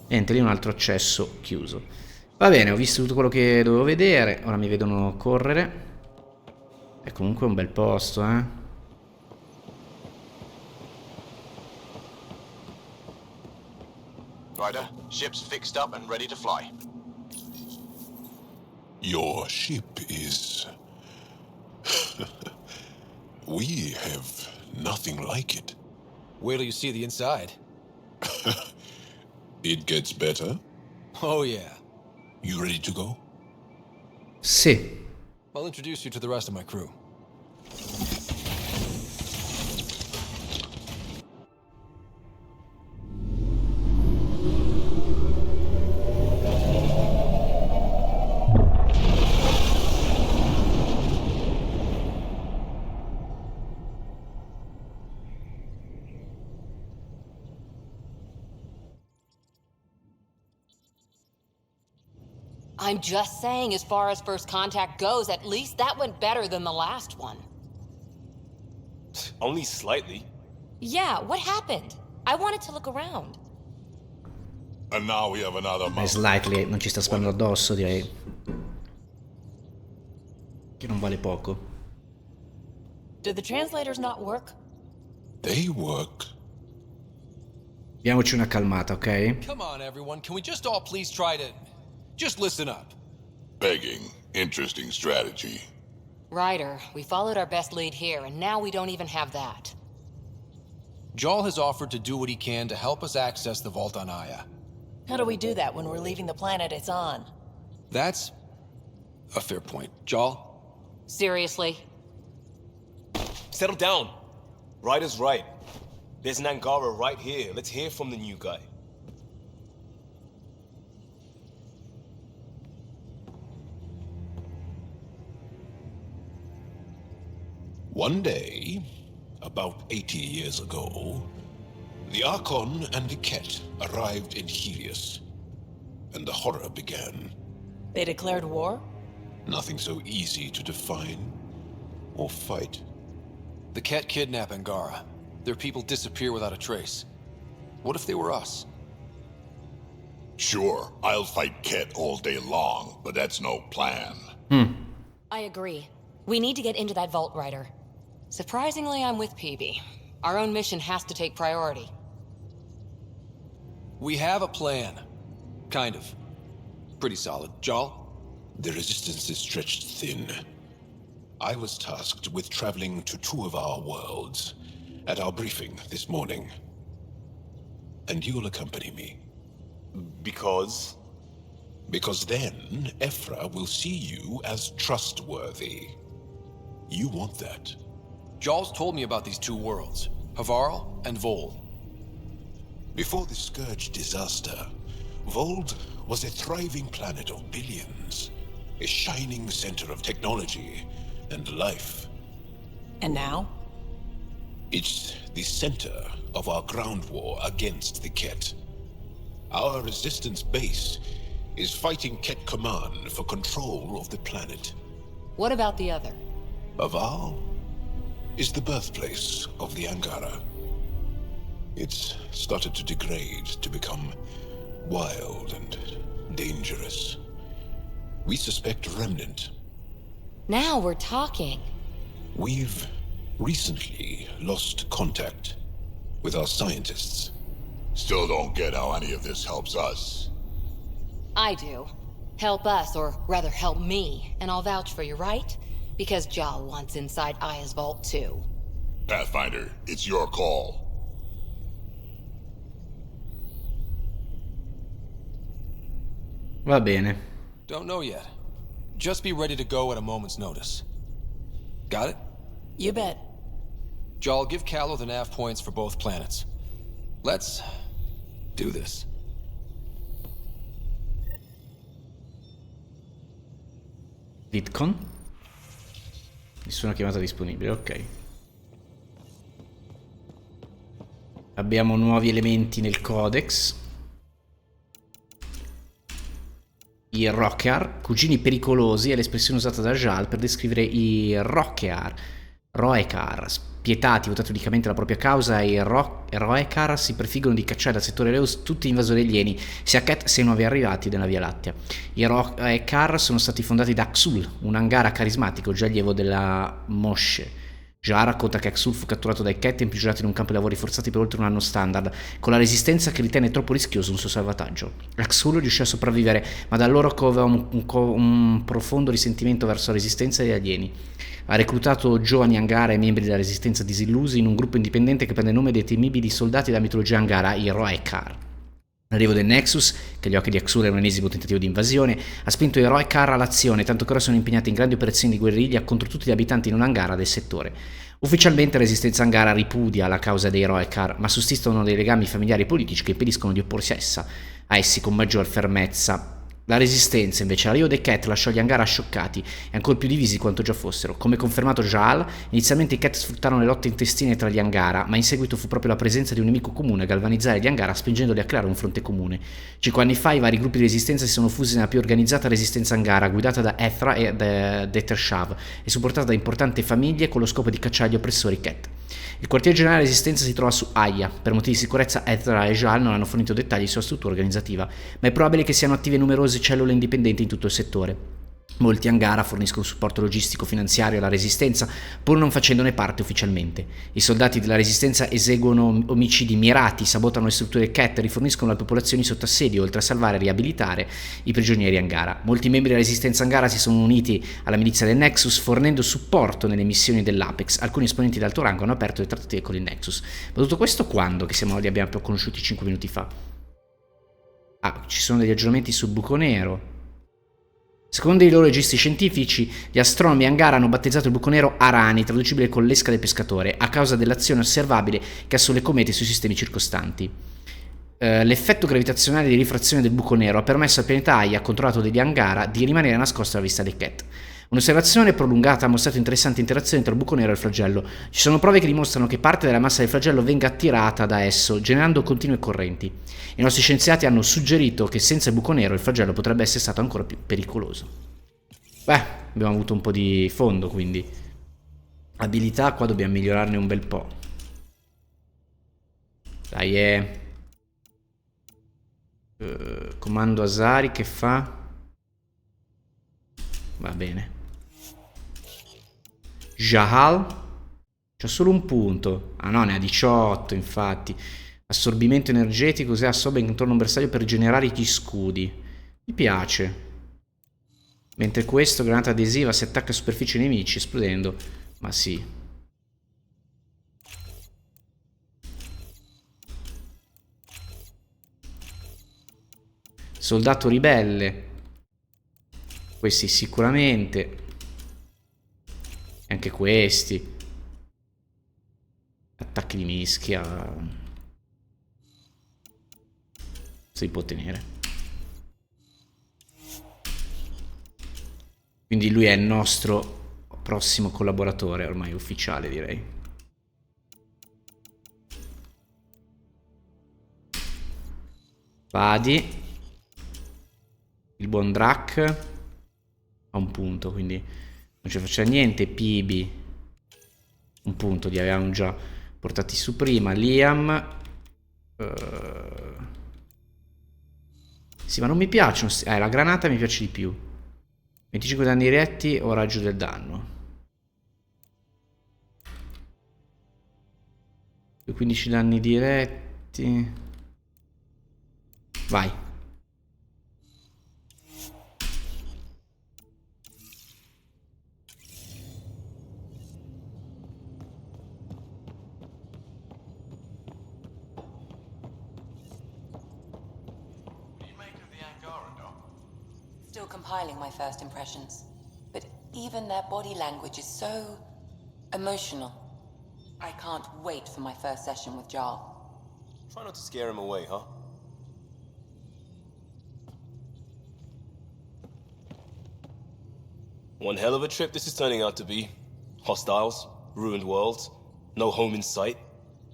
Niente, lì un altro accesso chiuso. Va bene, ho visto tutto quello che dovevo vedere, ora mi vedono correre. È comunque un bel posto, eh. Ryder, ship's fixed up and ready to fly. Your ship is... We have nothing like it. Wait till you see the inside. It gets better. Oh yeah. You ready to go? Sì. I'll introduce you to the rest of my crew. I'm just saying, as far as first contact goes, at least that went better than the last one. Only slightly. Yeah, what happened? I wanted to look around. And now we have another month. Slightly, non ci sta sparando addosso, direi. Che non vale poco. Did the translators not work? They work. Diamoci una calmata, ok? Come on, everyone. Can we just all please try to... just listen up? Begging. Interesting strategy. Ryder, we followed our best lead here, and now we don't even have that. Joel has offered to do what he can to help us access the vault on Aya. How do we do that when we're leaving the planet it's on? That's a fair point. Joel? Seriously? Settle down. Ryder's right. There's an Angara right here. Let's hear from the new guy. One day, about 80 years ago, the Archon and the Kett arrived in Helios, and the horror began. They declared war? Nothing so easy to define or fight. The Kett kidnap Angara. Their people disappear without a trace. What if they were us? Sure, I'll fight Kett all day long, but that's no plan. I agree. We need to get into that vault, Ryder. Surprisingly, I'm with PB. Our own mission has to take priority. We have a plan. Kind of. Pretty solid. Joel? The resistance is stretched thin. I was tasked with traveling to two of our worlds at our briefing this morning. And you'll accompany me. Because? Because then Ephra will see you as trustworthy. You want that. Joel's told me about these two worlds, Havarl and Vold. Before the Scourge disaster, Vold was a thriving planet of billions, a shining center of technology and life. And now? It's the center of our ground war against the Kett. Our resistance base is fighting Kett Command for control of the planet. What about the other? Havarl is the birthplace of the Angara. It's started to degrade, to become wild and dangerous. We suspect a remnant. Now we're talking. We've recently lost contact with our scientists. Still don't get how any of this helps us. I do. Help us, or rather help me, and I'll vouch for you, right? Because Jal wants inside Aya's vault too. Pathfinder, it's your call. Va bene. Don't know yet. Just be ready to go at a moment's notice. Got it? You bet. Jal, give Callow the nav points for both planets. Let's do this. Vidcon? Nessuna chiamata disponibile, ok. Abbiamo nuovi elementi nel codex. I Rockar, cugini pericolosi, è l'espressione usata da Jal per descrivere i Rockar, spietati, votati unicamente alla propria causa. I Roekar si prefiggono di cacciare dal settore Reus tutti gli invasori alieni, sia Kett sia i nuovi arrivati della Via Lattea. I Roekar sono stati fondati da Xul, un Angara carismatico, già allievo della Moshe. Già racconta che Axul fu catturato dai Kett e imprigionato in un campo di lavori forzati per oltre un anno standard, con la resistenza che ritenne troppo rischioso un suo salvataggio. Axul riuscì a sopravvivere, ma da allora covava un profondo risentimento verso la resistenza e gli alieni. Ha reclutato giovani Angara e membri della resistenza disillusi in un gruppo indipendente che prende il nome dei temibili soldati della mitologia Angara, i Roekar. L'arrivo del Nexus, che agli occhi di Axul era un enesimo tentativo di invasione, ha spinto i Roekar all'azione, tanto che ora sono impegnati in grandi operazioni di guerriglia contro tutti gli abitanti non Angara del settore. Ufficialmente la resistenza Angara ripudia la causa dei Roekar, ma sussistono dei legami familiari e politici che impediscono di opporsi a essi con maggior fermezza. La resistenza, invece, arrivo dei Kett lasciò gli Angara scioccati e ancora più divisi di quanto già fossero. Come confermato Jaal, inizialmente i Kett sfruttarono le lotte intestine tra gli Angara, ma in seguito fu proprio la presenza di un nemico comune a galvanizzare gli Angara, spingendoli a creare un fronte comune. 5 anni fa i vari gruppi di resistenza si sono fusi nella più organizzata resistenza Angara, guidata da Ethra e da Detershav e supportata da importanti famiglie con lo scopo di cacciare gli oppressori Kett. Il quartier generale di resistenza si trova su Aya. Per motivi di sicurezza Ethra e Jaal non hanno fornito dettagli sulla struttura organizzativa, ma è probabile che siano attive numerose cellule indipendenti in tutto il settore. Molti Angara forniscono supporto logistico finanziario alla Resistenza, pur non facendone parte ufficialmente. I soldati della Resistenza eseguono omicidi mirati, sabotano le strutture Kett e riforniscono le popolazioni sotto assedio, oltre a salvare e riabilitare i prigionieri Angara. Molti membri della Resistenza Angara si sono uniti alla milizia del Nexus, fornendo supporto nelle missioni dell'Apex. Alcuni esponenti di alto rango hanno aperto le trattative con il Nexus. Ma tutto questo quando? Che li abbiamo conosciuti 5 minuti fa. Ah, ci sono degli aggiornamenti sul buco nero. Secondo i loro registri scientifici, gli astronomi Angara hanno battezzato il buco nero Arani, traducibile con l'esca del pescatore, a causa dell'azione osservabile che ha sulle comete e sui sistemi circostanti. L'effetto gravitazionale di rifrazione del buco nero ha permesso al pianeta Aya, controllato dagli Angara, di rimanere nascosto alla vista dei Kett. Un'osservazione prolungata ha mostrato interessanti interazioni tra il buco nero e il flagello. Ci sono prove che dimostrano che parte della massa del flagello venga attirata da esso, generando continue correnti. I nostri scienziati hanno suggerito che senza il buco nero il flagello potrebbe essere stato ancora più pericoloso. Beh, abbiamo avuto un po' di fondo, quindi. Abilità, qua dobbiamo migliorarne un bel po'. Dai, comando Asari che fa? Va bene. Jahal c'ha solo un punto. Ah no, ne ha 18 infatti. Assorbimento energetico, così assorbe intorno a un bersaglio per rigenerare gli scudi. Mi piace. Mentre questo, granata adesiva, si attacca a superfici nemici esplodendo. Ma sì. Soldato ribelle. Questi sicuramente. E anche questi. Attacchi di mischia. Si può tenere. Quindi lui è il nostro prossimo collaboratore, ormai ufficiale direi. Vadi. Il buon Drak ha un punto, quindi non ci faceva niente. Pibi un punto, li avevamo già portati su prima. Liam sì, ma non mi piacciono. La granata mi piace di più. 25 danni diretti o raggio del danno. 15 danni diretti. Vai. Still compiling my first impressions. But even their body language is so emotional. I can't wait for my first session with Jarl. Try not to scare him away, huh? One hell of a trip this is turning out to be. Hostiles, ruined worlds, no home in sight.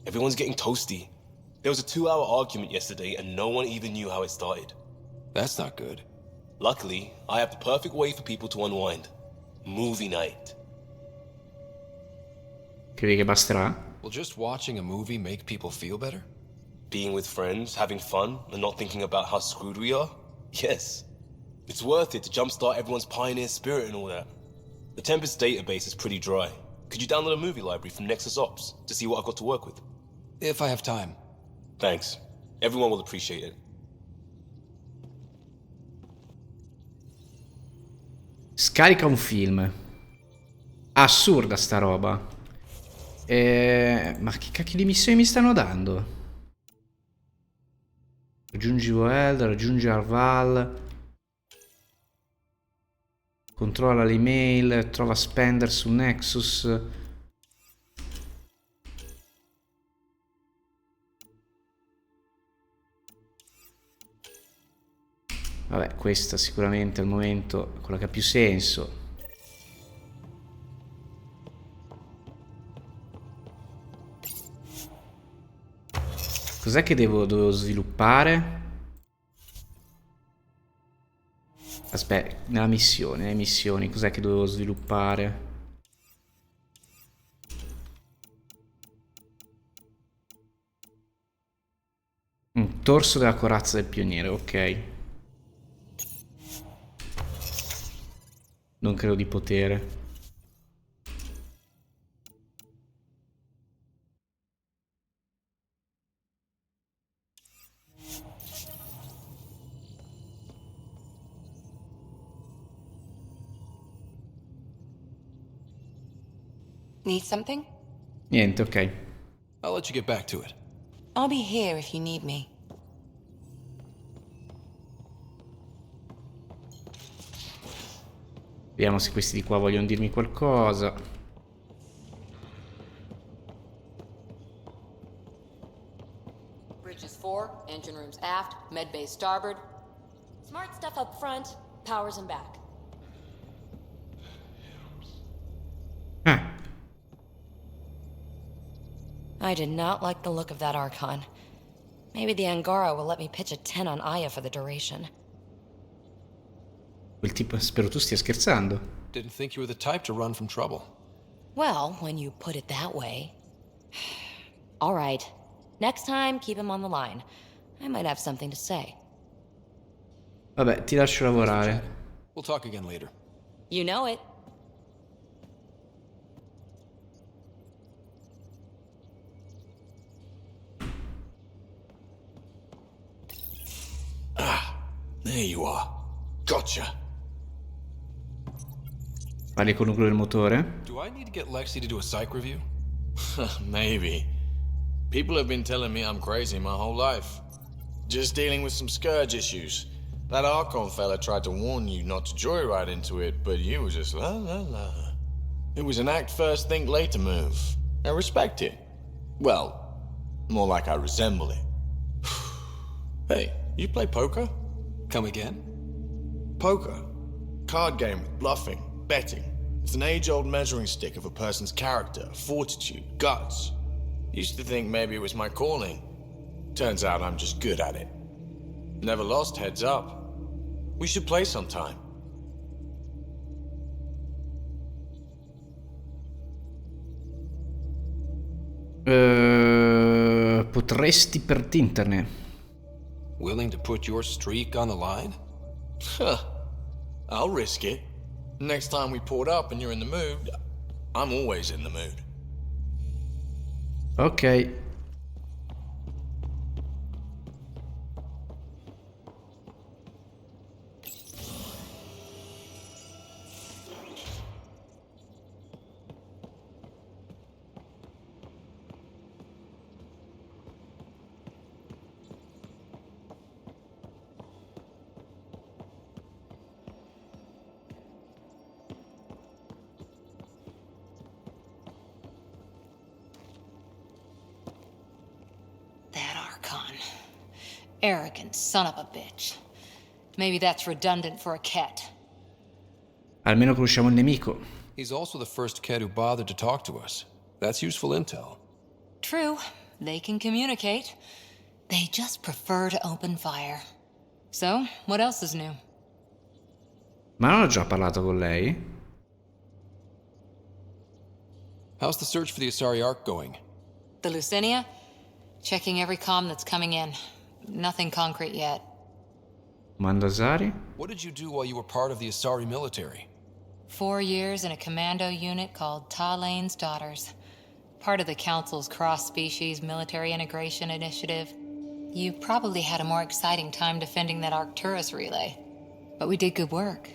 Everyone's getting toasty. There was a 2-hour argument yesterday and no one even knew how it started. That's not good. Luckily, I have the perfect way for people to unwind. Movie night. Credi che basterà? Will just watching a movie make people feel better? Being with friends, having fun, and not thinking about how screwed we are? Yes. It's worth it to jumpstart everyone's pioneer spirit and all that. The Tempest database is pretty dry. Could you download a movie library from Nexus Ops to see what I've got to work with? If I have time. Thanks. Everyone will appreciate it. Scarica un film. Assurda sta roba. Ma che cacchio di missioni mi stanno dando? Raggiungi Voeld, raggiungi Arval. Controlla l'email, trova Spender su Nexus. Vabbè, questa sicuramente al momento è quella che ha più senso. Cos'è che dovevo sviluppare? Aspetta, nelle missioni, cos'è che dovevo sviluppare? Un torso della corazza del pioniere, ok. Non credo di potere. Need something? Niente, ok. I'll let you get back to it. I'll be here if you need me. Vediamo se questi di qua vogliono dirmi qualcosa. Bridges 4, engine rooms aft, med bay starboard. Smart stuff up front, powers in back. I did not like the look of that Archon. Maybe the Angara will let me pitch a 10 on Aya for the duration. Quel tipo, spero tu stia scherzando. Didn't think you were the type to run from trouble. Well, when you put it that way. All right. Next time, keep him on the line. I might have something to say. Vabbè, ti lascio lavorare. We'll talk again later. You know it. There you are. Gotcha. Parli con il nucleo del motore? Do I need to get Lexi to do a psych review? Maybe. People have been telling me I'm crazy my whole life. Just dealing with some scourge issues. That Archon fella tried to warn you not to joyride into it, but you were just la la la. It was an act first, think later move. I respect it. Well, more like I resemble it. Hey, you play poker? Come again? Poker. Card game with bluffing, betting. It's an age-old measuring stick of a person's character, fortitude, guts. Used to think maybe it was my calling. Turns out I'm just good at it. Never lost heads up. We should play sometime. Potresti pertinterne. Willing to put your streak on the line? Huh. I'll risk it. Next time we port up and you're in the mood, I'm always in the mood. Ok. Arrogant son of a bitch. Maybe that's redundant for a Kett. Almeno conosciamo il nemico. He's also the first Kett who bothered to talk to us. That's useful intel. True. They can communicate. They just prefer to open fire. So, what else is new? Ma non ho già parlato con lei? How's the search for the Asari Ark going? The Lucinia? Checking every comm that's coming in. Nothing concrete yet. Mandasari? What did you do while you were part of the Asari military? 4 years in a commando unit called Talane's Daughters. Part of the Council's cross-species military integration initiative. You probably had a more exciting time defending that Arcturus relay. But we did good work.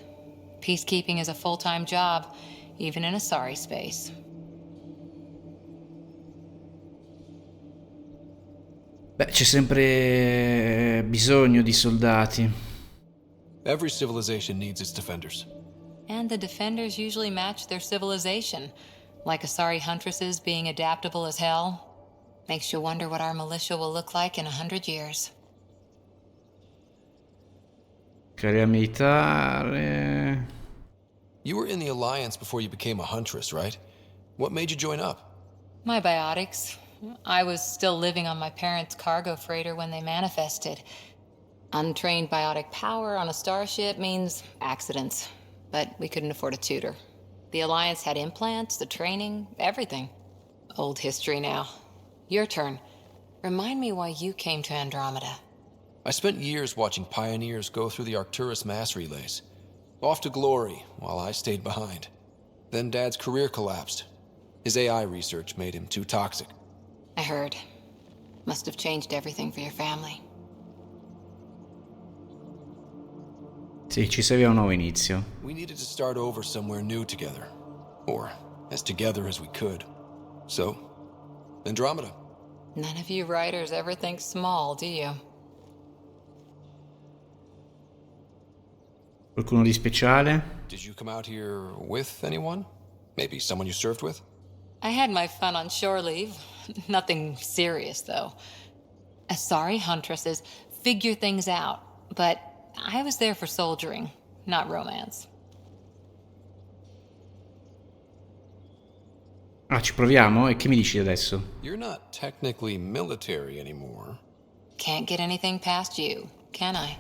Peacekeeping is a full-time job, even in Asari space. Beh, c'è sempre bisogno di soldati. Every civilization needs its defenders. And the defenders usually match their civilization. Like Asari huntresses being adaptable as hell. Makes you wonder what our militia will look like in 100 years. Carriera militare. You were in the Alliance before you became a huntress, right? What made you join up? My biotics. I was still living on my parents' cargo freighter when they manifested. Untrained biotic power on a starship means accidents, but we couldn't afford a tutor. The Alliance had implants, the training, everything. Old history now. Your turn. Remind me why you came to Andromeda. I spent years watching pioneers go through the Arcturus mass relays. Off to glory, while I stayed behind. Then Dad's career collapsed. His AI research made him too toxic. I heard. Must have changed everything for your family. Sì, ci serviva un nuovo inizio. We needed to start over somewhere new together. Or as together as we could. So, Andromeda. None of you writers ever think small, do you? Qualcuno di speciale? Did you come out here with anyone? Maybe someone you served with? I had my fun on shore leave. Nothing serious, though. Asari huntresses figure things out, but I was there for soldiering, not romance. Ah, ci proviamo? E che mi dici adesso? You're not technically military anymore. Can't get anything past you, can I?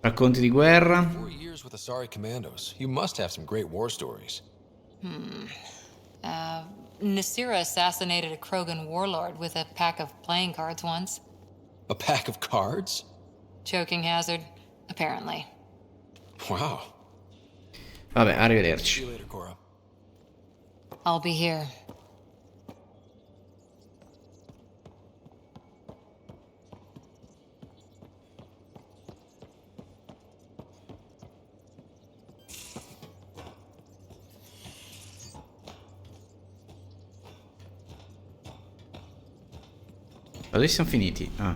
Racconti di guerra? 4 years with Asari commandos. You must have some great war stories. Nasira assassinated a Krogan warlord with a pack of playing cards once. A pack of cards? Choking hazard, apparently. Wow. Vabbè, arrivederci. See you later, Cora. I'll be here. Dove siamo finiti? Ah.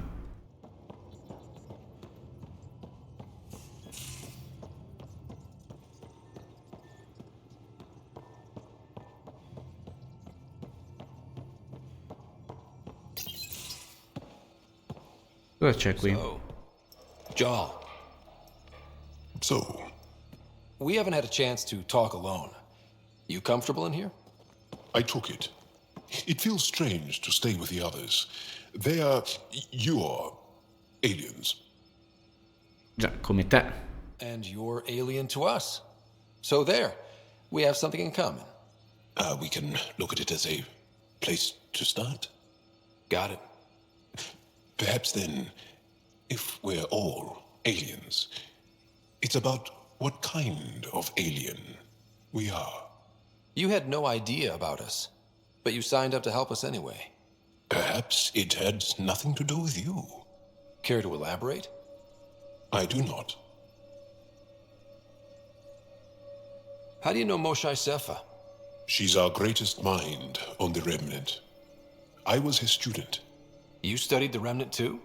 Cosa c'è qui? Jaal. So, We haven't had a chance to talk alone. You comfortable in here? I took it. It feels strange to stay with the others. They are... you're... aliens. Già, come te. And you're alien to us. So there. We have something in common. We can look at it as a place to start. Got it. Perhaps then, if we're all aliens, it's about what kind of alien we are. You had no idea about us, but you signed up to help us anyway. Perhaps it had nothing to do with you. Care to elaborate? I do not. How do you know Moshae Sefa? She's our greatest mind on the Remnant. I was his student. You studied the Remnant too?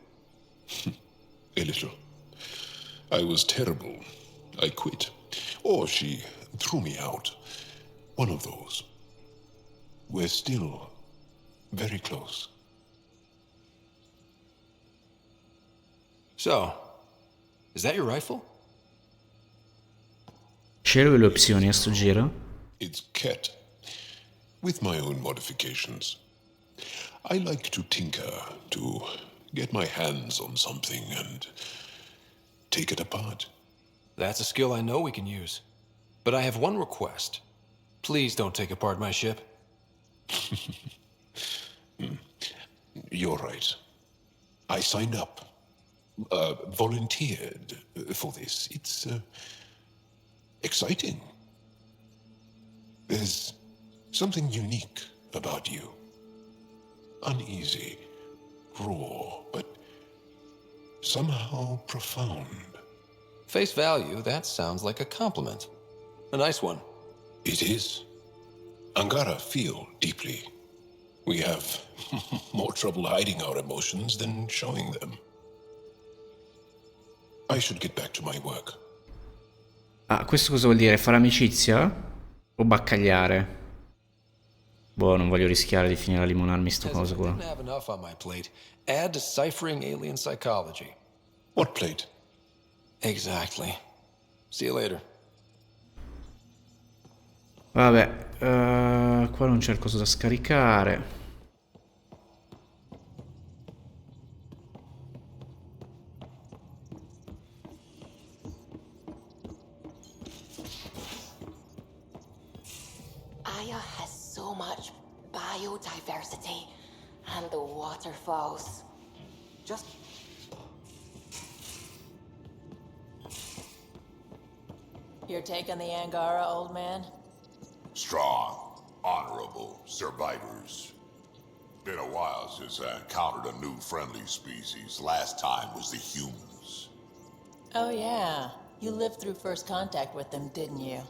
A little. I was terrible. I quit. Or she threw me out. One of those. We're still very close. So, is that your rifle? Scelgo le opzioni a sto giro. It's Kett, with my own modifications. I like to tinker, to get my hands on something and take it apart. That's a skill I know we can use. But I have one request. Please don't take apart my ship. You're right. I signed up. Volunteered for this. It's exciting. There's something unique about you. Uneasy, raw, but somehow profound. Face value, that sounds like a compliment. A nice one. It is. Angara feel deeply. We have more trouble hiding our emotions than showing them. I should get back to my work. Ah, questo cosa vuol dire? Fare amicizia? O baccagliare? Boh, non voglio rischiare di finire a limonarmi sto coso qua. I didn't have enough on my plate. Add deciphering alien psychology. What plate? Exactly. See you later. Vabbè, qua non c'è il coso da scaricare. Aya has so much biodiversity and the waterfalls. Just You're taking the Angara, old man? Strong, honorable survivors. Been a while since I encountered a new friendly species. Last time was the humans. Oh yeah, you lived through first contact with them, didn't you?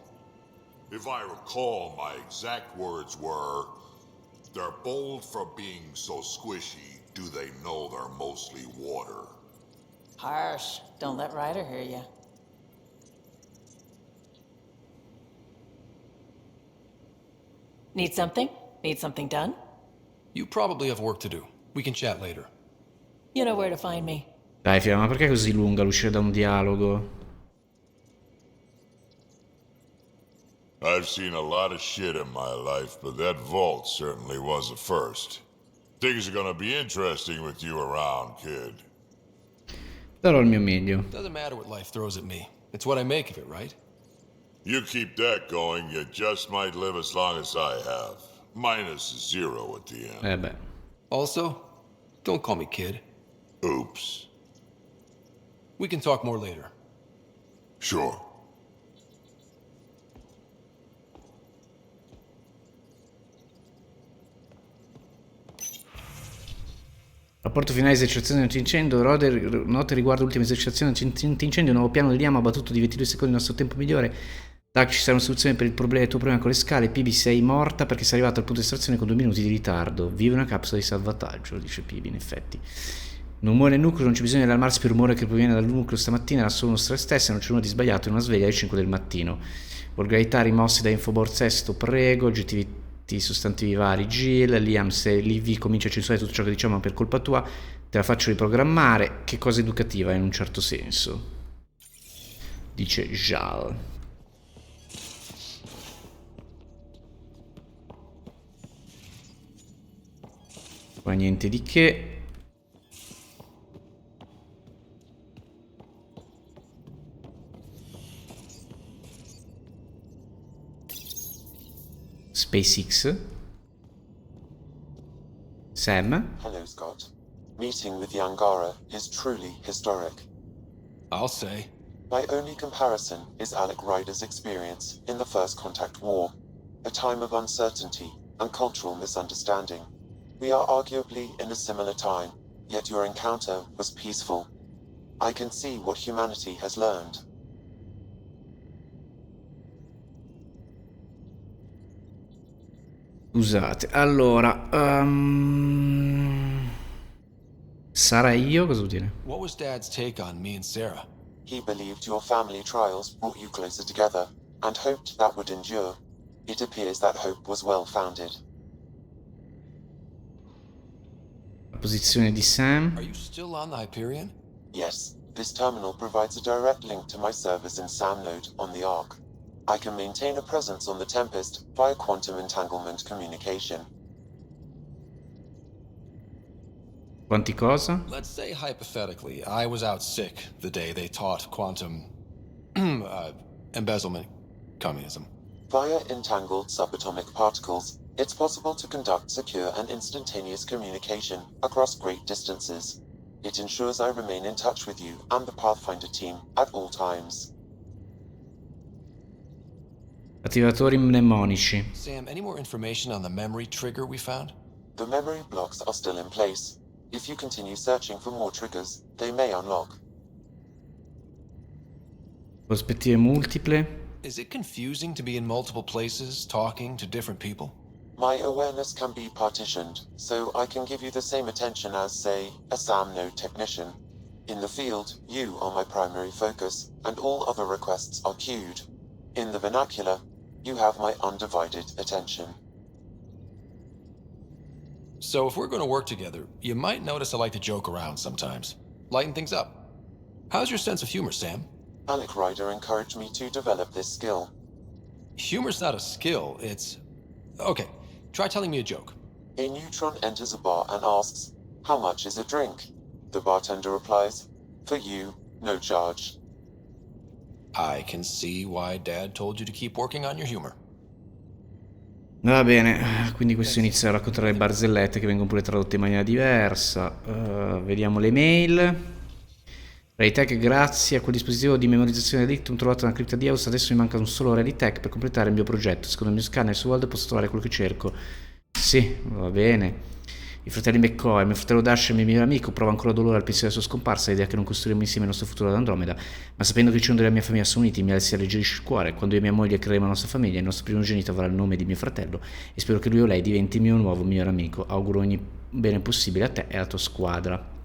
If I recall, my exact words were, "They're bold for being so squishy. Do they know they're mostly water?" Harsh. Don't let Ryder hear you. Need something? Need something done? You probably have work to do. We can chat later. You know where to find me. Dai, Fia, ma perché è così lunga l'uscire da un dialogo? I've seen a lot of shit in my life, but that vault certainly was a first. Things are gonna be interesting with you around, kid. Darò il mio meglio. Doesn't matter what life throws at me. It's what I make of it, right? You keep that going, you just might live as long as I have. Minus 0 at the end. Beh. Also, don't call me kid. Oops. We can talk more later. Sure. Rapporto finale di esercitazione antincendio. Note riguardo l'ultima esercitazione antincendio. Nuovo piano del Yama battuto di 22 secondi il nostro tempo migliore. Tac, ci sarà una soluzione per il tuo problema con le scale. Pibi, sei morta perché sei arrivato al punto di estrazione con 2 minuti di ritardo. Vive una capsula di salvataggio, dice Pibi, in effetti. Non muore il nucleo, non c'è bisogno di allarmarsi per il rumore che proviene dal nucleo stamattina, era solo uno stress test e non c'è nulla di sbagliato in una sveglia alle 5 del mattino. Volgarità rimossi da Infoboard Sesto, prego, oggettivi sostantivi vari, Jill, Liam, se Livy comincia a censurare tutto ciò che diciamo per colpa tua, te la faccio riprogrammare, che cosa educativa in un certo senso, dice Jal. Qua niente di che. SpaceX. Sam. Hello, Scott. Meeting with the Angara is truly historic. I'll say. My only comparison is Alec Ryder's experience in the First Contact War, a time of uncertainty and cultural misunderstanding. We are arguably in a similar time, yet your encounter was peaceful. I can see what humanity has learned. Scusate, allora sarà io? Cosa vuol dire? What was Dad's take on me and Sarah? He believed your family trials brought you closer together, and hoped that would endure. It appears that hope was well-founded. La posizione di Sam. Are you still on the Hyperion? Yes, this terminal provides a direct link to my servers in SamNode on the Ark. I can maintain a presence on the Tempest via quantum entanglement communication. Quanti cosa? Let's say hypothetically, I was out sick the day they taught quantum embezzlement communism. Via entangled subatomic particles, it's possible to conduct secure and instantaneous communication across great distances. It ensures I remain in touch with you and the Pathfinder team at all times. Attivatori mnemonici. Sam, any more information on the memory trigger we found? The memory blocks are still in place. If you continue searching for more triggers, they may unlock. Prospettive multiple. Is it confusing to be in multiple places, talking to different people? My awareness can be partitioned, so I can give you the same attention as, say, a SamNode technician. In the field, you are my primary focus, and all other requests are queued. In the vernacular, you have my undivided attention. So if we're going to work together, you might notice I like to joke around sometimes. Lighten things up. How's your sense of humor, Sam? Alec Ryder encouraged me to develop this skill. Humor's not a skill, it's... Okay, try telling me a joke. A neutron enters a bar and asks, "How much is a drink?" The bartender replies, "For you, no charge." I can see why Dad told you to keep working on your humor. Va bene, quindi questo inizia a raccontare le barzellette che vengono pure tradotte in maniera diversa. Vediamo le mail. Realitech, grazie a quel dispositivo di memorizzazione dictum trovato nella cripta di Eus, adesso mi manca un solo Realitech per completare il mio progetto. Secondo il mio scanner su World posso trovare quello che cerco. Sì, va bene. I fratelli McCoy, mio fratello Dash e il mio migliore amico, prova ancora dolore al pensiero della sua scomparsa, l'idea che non costruiremo insieme il nostro futuro ad Andromeda, ma sapendo che il cielo della mia famiglia sono uniti mi si alleggerisce il cuore. Quando io e mia moglie creeremo la nostra famiglia, il nostro primogenito avrà il nome di mio fratello e spero che lui o lei diventi il mio nuovo migliore amico. Auguro ogni bene possibile a te e alla tua squadra.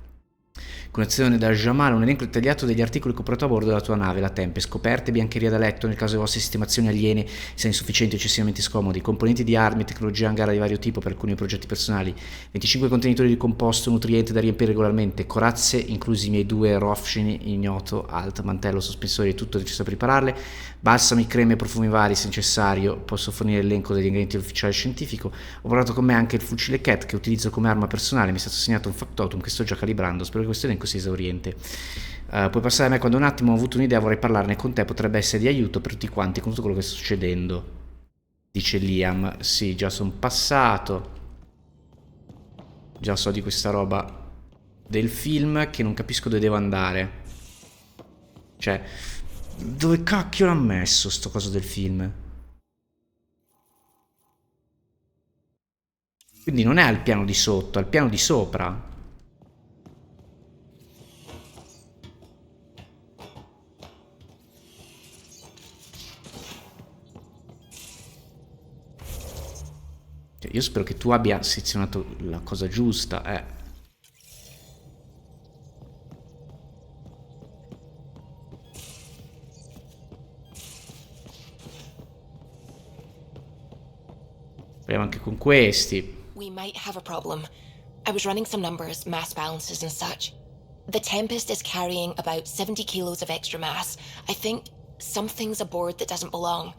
Connezione da Jamal, un elenco dettagliato degli articoli comprato a bordo della tua nave, la Tempest, scoperte, biancheria da letto nel caso le vostre sistemazioni aliene siano insufficienti o eccessivamente scomodi, componenti di armi, tecnologia hangar di vario tipo per alcuni progetti personali, 25 contenitori di composto nutriente da riempire regolarmente, corazze, inclusi i miei 2 rofscini, ignoto, alt, mantello, sospensori e tutto necessario per ripararle, balsami, creme e profumi vari se necessario, posso fornire l'elenco degli ingredienti ufficiale scientifico, ho portato con me anche il fucile Kett che utilizzo come arma personale, mi è stato assegnato un factotum che sto già calibrando, spero che questo elenco sia esauriente. Puoi passare a me quando un attimo ho avuto un'idea, vorrei parlarne con te, potrebbe essere di aiuto per tutti quanti con tutto quello che sta succedendo, dice Liam. Sì, già sono passato, già so di questa roba del film che non capisco dove devo andare, cioè dove cacchio l'ha messo sto coso del film. Quindi non è al piano di sotto, è al piano di sopra. Io spero che tu abbia selezionato la cosa giusta, Proviamo anche con questi. We might have a problem. I was running some numbers, mass balances and such. The Tempest is carrying about 70 kilos of extra mass. I think something's aboard that doesn't belong.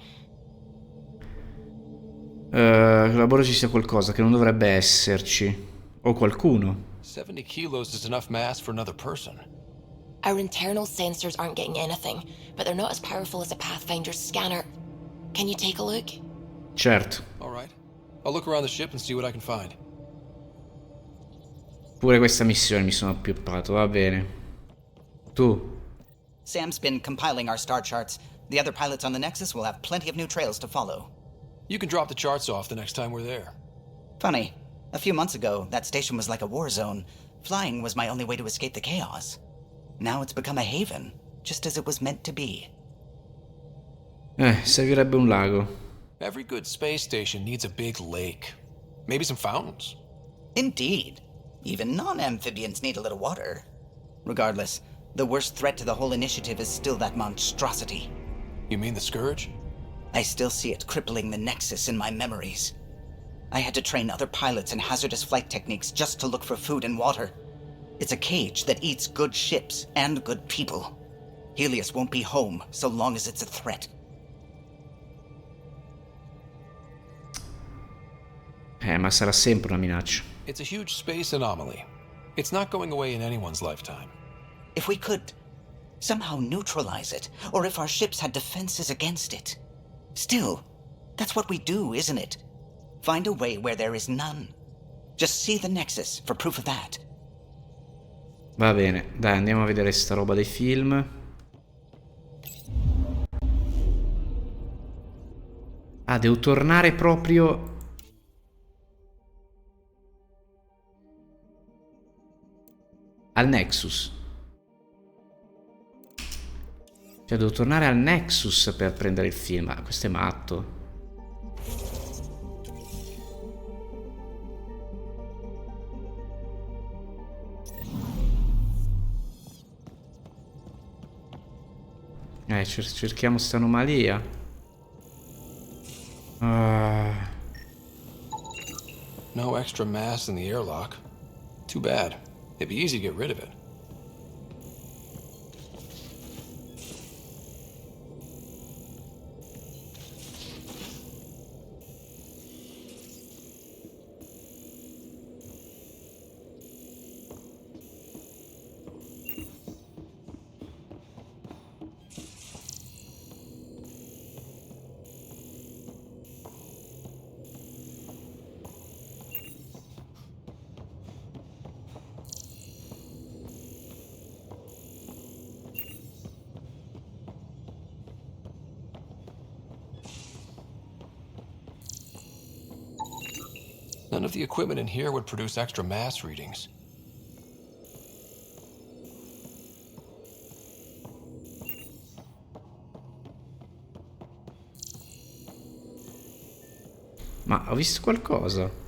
A bordo ci sia qualcosa che non dovrebbe esserci. O qualcuno. 70 kilos is enough mass for another person. Our internal sensors aren't getting anything, but they're not as powerful as a Pathfinder's scanner. Can you take a look? Certo. All right. I'll look around the ship and see what I can find. Pure questa missione mi sono appioppato, va bene. Tu? Sam's been compiling our star charts. The other pilots on the Nexus will have plenty of new trails to follow. You can drop the charts off the next time we're there. Funny. A few months ago, that station was like a war zone. Flying was my only way to escape the chaos. Now it's become a haven, just as it was meant to be. Servirebbe un lago. Every good space station needs a big lake. Maybe some fountains. Indeed. Even non-amphibians need a little water. Regardless, the worst threat to the whole initiative is still that monstrosity. You mean the Scourge? I still see it crippling the Nexus in my memories. I had to train other pilots in hazardous flight techniques just to look for food and water. It's a cage that eats good ships and good people. Helios won't be home so long as it's a threat. Ma sarà sempre una minaccia. It's a huge space anomaly. It's not going away in anyone's lifetime. If we could somehow neutralize it, or if our ships had defenses against it. Still, that's what we do, isn't it? Find a way where there is none. Just see the Nexus for proof of that. Va bene, dai, andiamo a vedere sta roba dei film. Ah, devo tornare proprio... al Nexus. Cioè devo tornare al Nexus per prendere il film. Ah, questo è matto. Cerchiamo sta anomalia. No extra mass in the airlock. Too bad. It'd be easy to get rid of it. None of the equipment in here would produce extra mass readings. Ma ho visto qualcosa.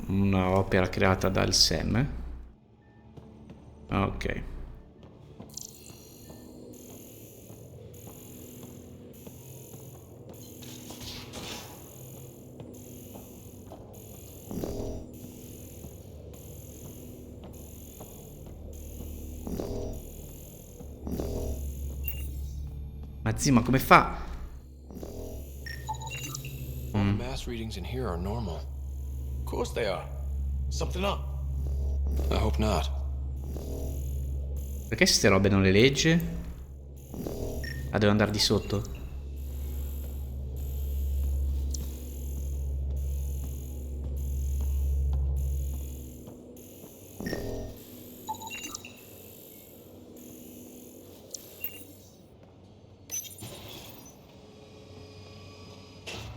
Una opera creata dal Sam. Ok. Ma zio, ma come fa? All the mass readings in here are normal. Of course they are. Something up? I hope not. Perché queste robe non le legge? Ah, devo andare di sotto.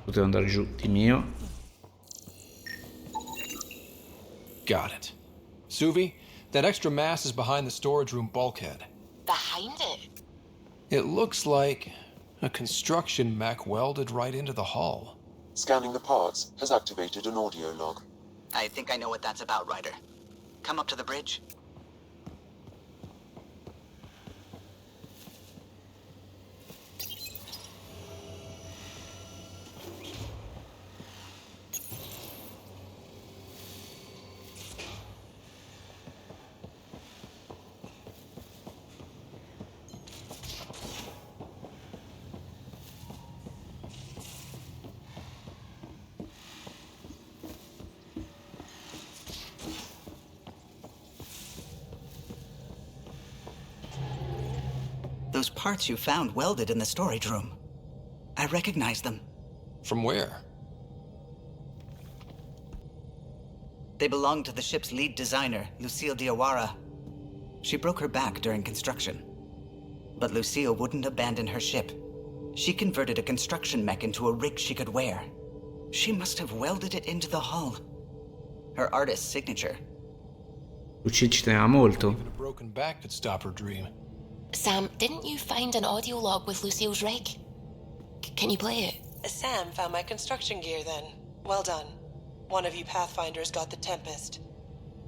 Potevo andare giù di mio. Got it. Suvi, that extra mass is behind the storage room bulkhead. Behind it? It looks like a construction mech welded right into the hull. Scanning the parts has activated an audio log. I think I know what that's about, Ryder. Come up to the bridge. Those parts you found welded in the storage room. I recognize them. From where? They belong to the ship's lead designer, Lucille Diawara. She broke her back during construction. But Lucille wouldn't abandon her ship. She converted a construction mech into a rig she could wear. She must have welded it into the hull. Her artist's signature. Lucille ci teneva molto. Even a broken back could stop her dream. Sam, didn't you find an audio log with Lucille's rig? Can you play it? Sam found my construction gear then. Well done. One of you Pathfinders got the Tempest.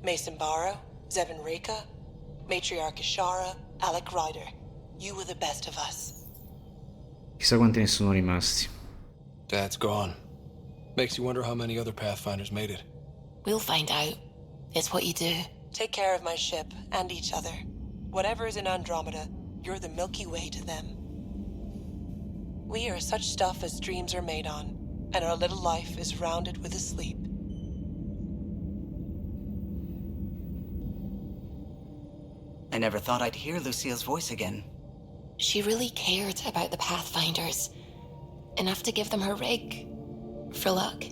Mason Barrow, Zevin Reka, Matriarch Ishara, Alec Ryder. You were the best of us. Chissà quanti ne sono rimasti. Dad's gone. Makes you wonder how many other Pathfinders made it. We'll find out. It's what you do. Take care of my ship and each other. Whatever is in Andromeda, you're the Milky Way to them. We are such stuff as dreams are made on, and our little life is rounded with a sleep. I never thought I'd hear Lucille's voice again. She really cared about the Pathfinders. Enough to give them her rig. For luck.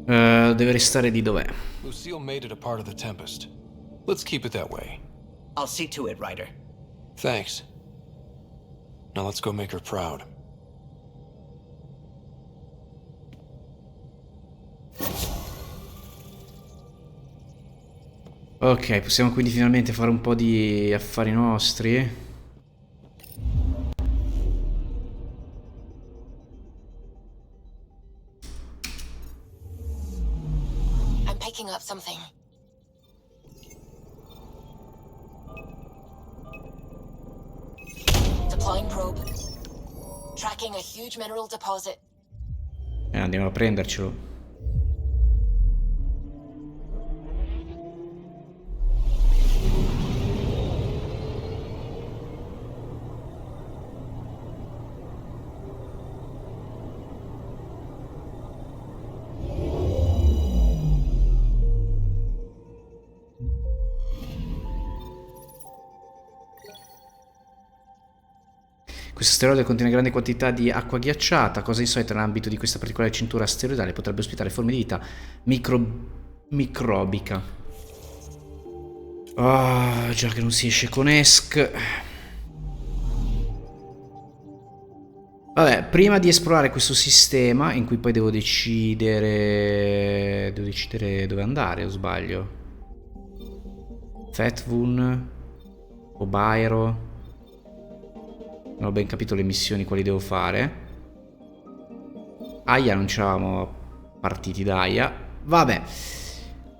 Deve restare di dov'è. Lucille made it a part of the Tempest. Let's keep it that way. I'll see to it, Ryder. Thanks. Now let's go make her proud. Ok, possiamo quindi finalmente fare un po' di affari nostri. I'm picking up something. Deploying probe. Tracking a huge mineral deposit. Andiamo a prendercelo. Questo asteroide contiene grandi quantità di acqua ghiacciata, cosa insolita nell'ambito di questa particolare cintura asteroidale, potrebbe ospitare forme di vita microbica. Ah, già che non si esce con ESC. Vabbè, prima di esplorare questo sistema, in cui poi devo decidere dove andare, o sbaglio? Fetvun, Obairo. Non ho ben capito le missioni quali devo fare. Aia, non c'eravamo partiti da Aia. Vabbè.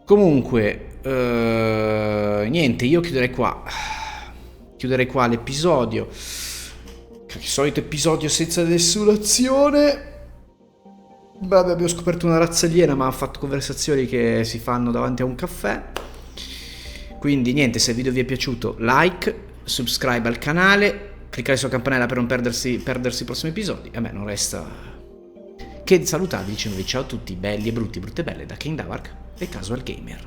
Comunque, niente, io chiuderei qua. Chiuderei qua l'episodio. Il solito episodio senza nessuna azione. Vabbè, abbiamo scoperto una razza aliena, ma ha fatto conversazioni che si fanno davanti a un caffè. Quindi niente, se il video vi è piaciuto, like, subscribe al canale, cliccare sulla campanella per non perdersi i prossimi episodi. A me non resta che salutarvi dicendovi ciao a tutti, belli e brutti, brutte e belle, da King Davark e Casual Gamer.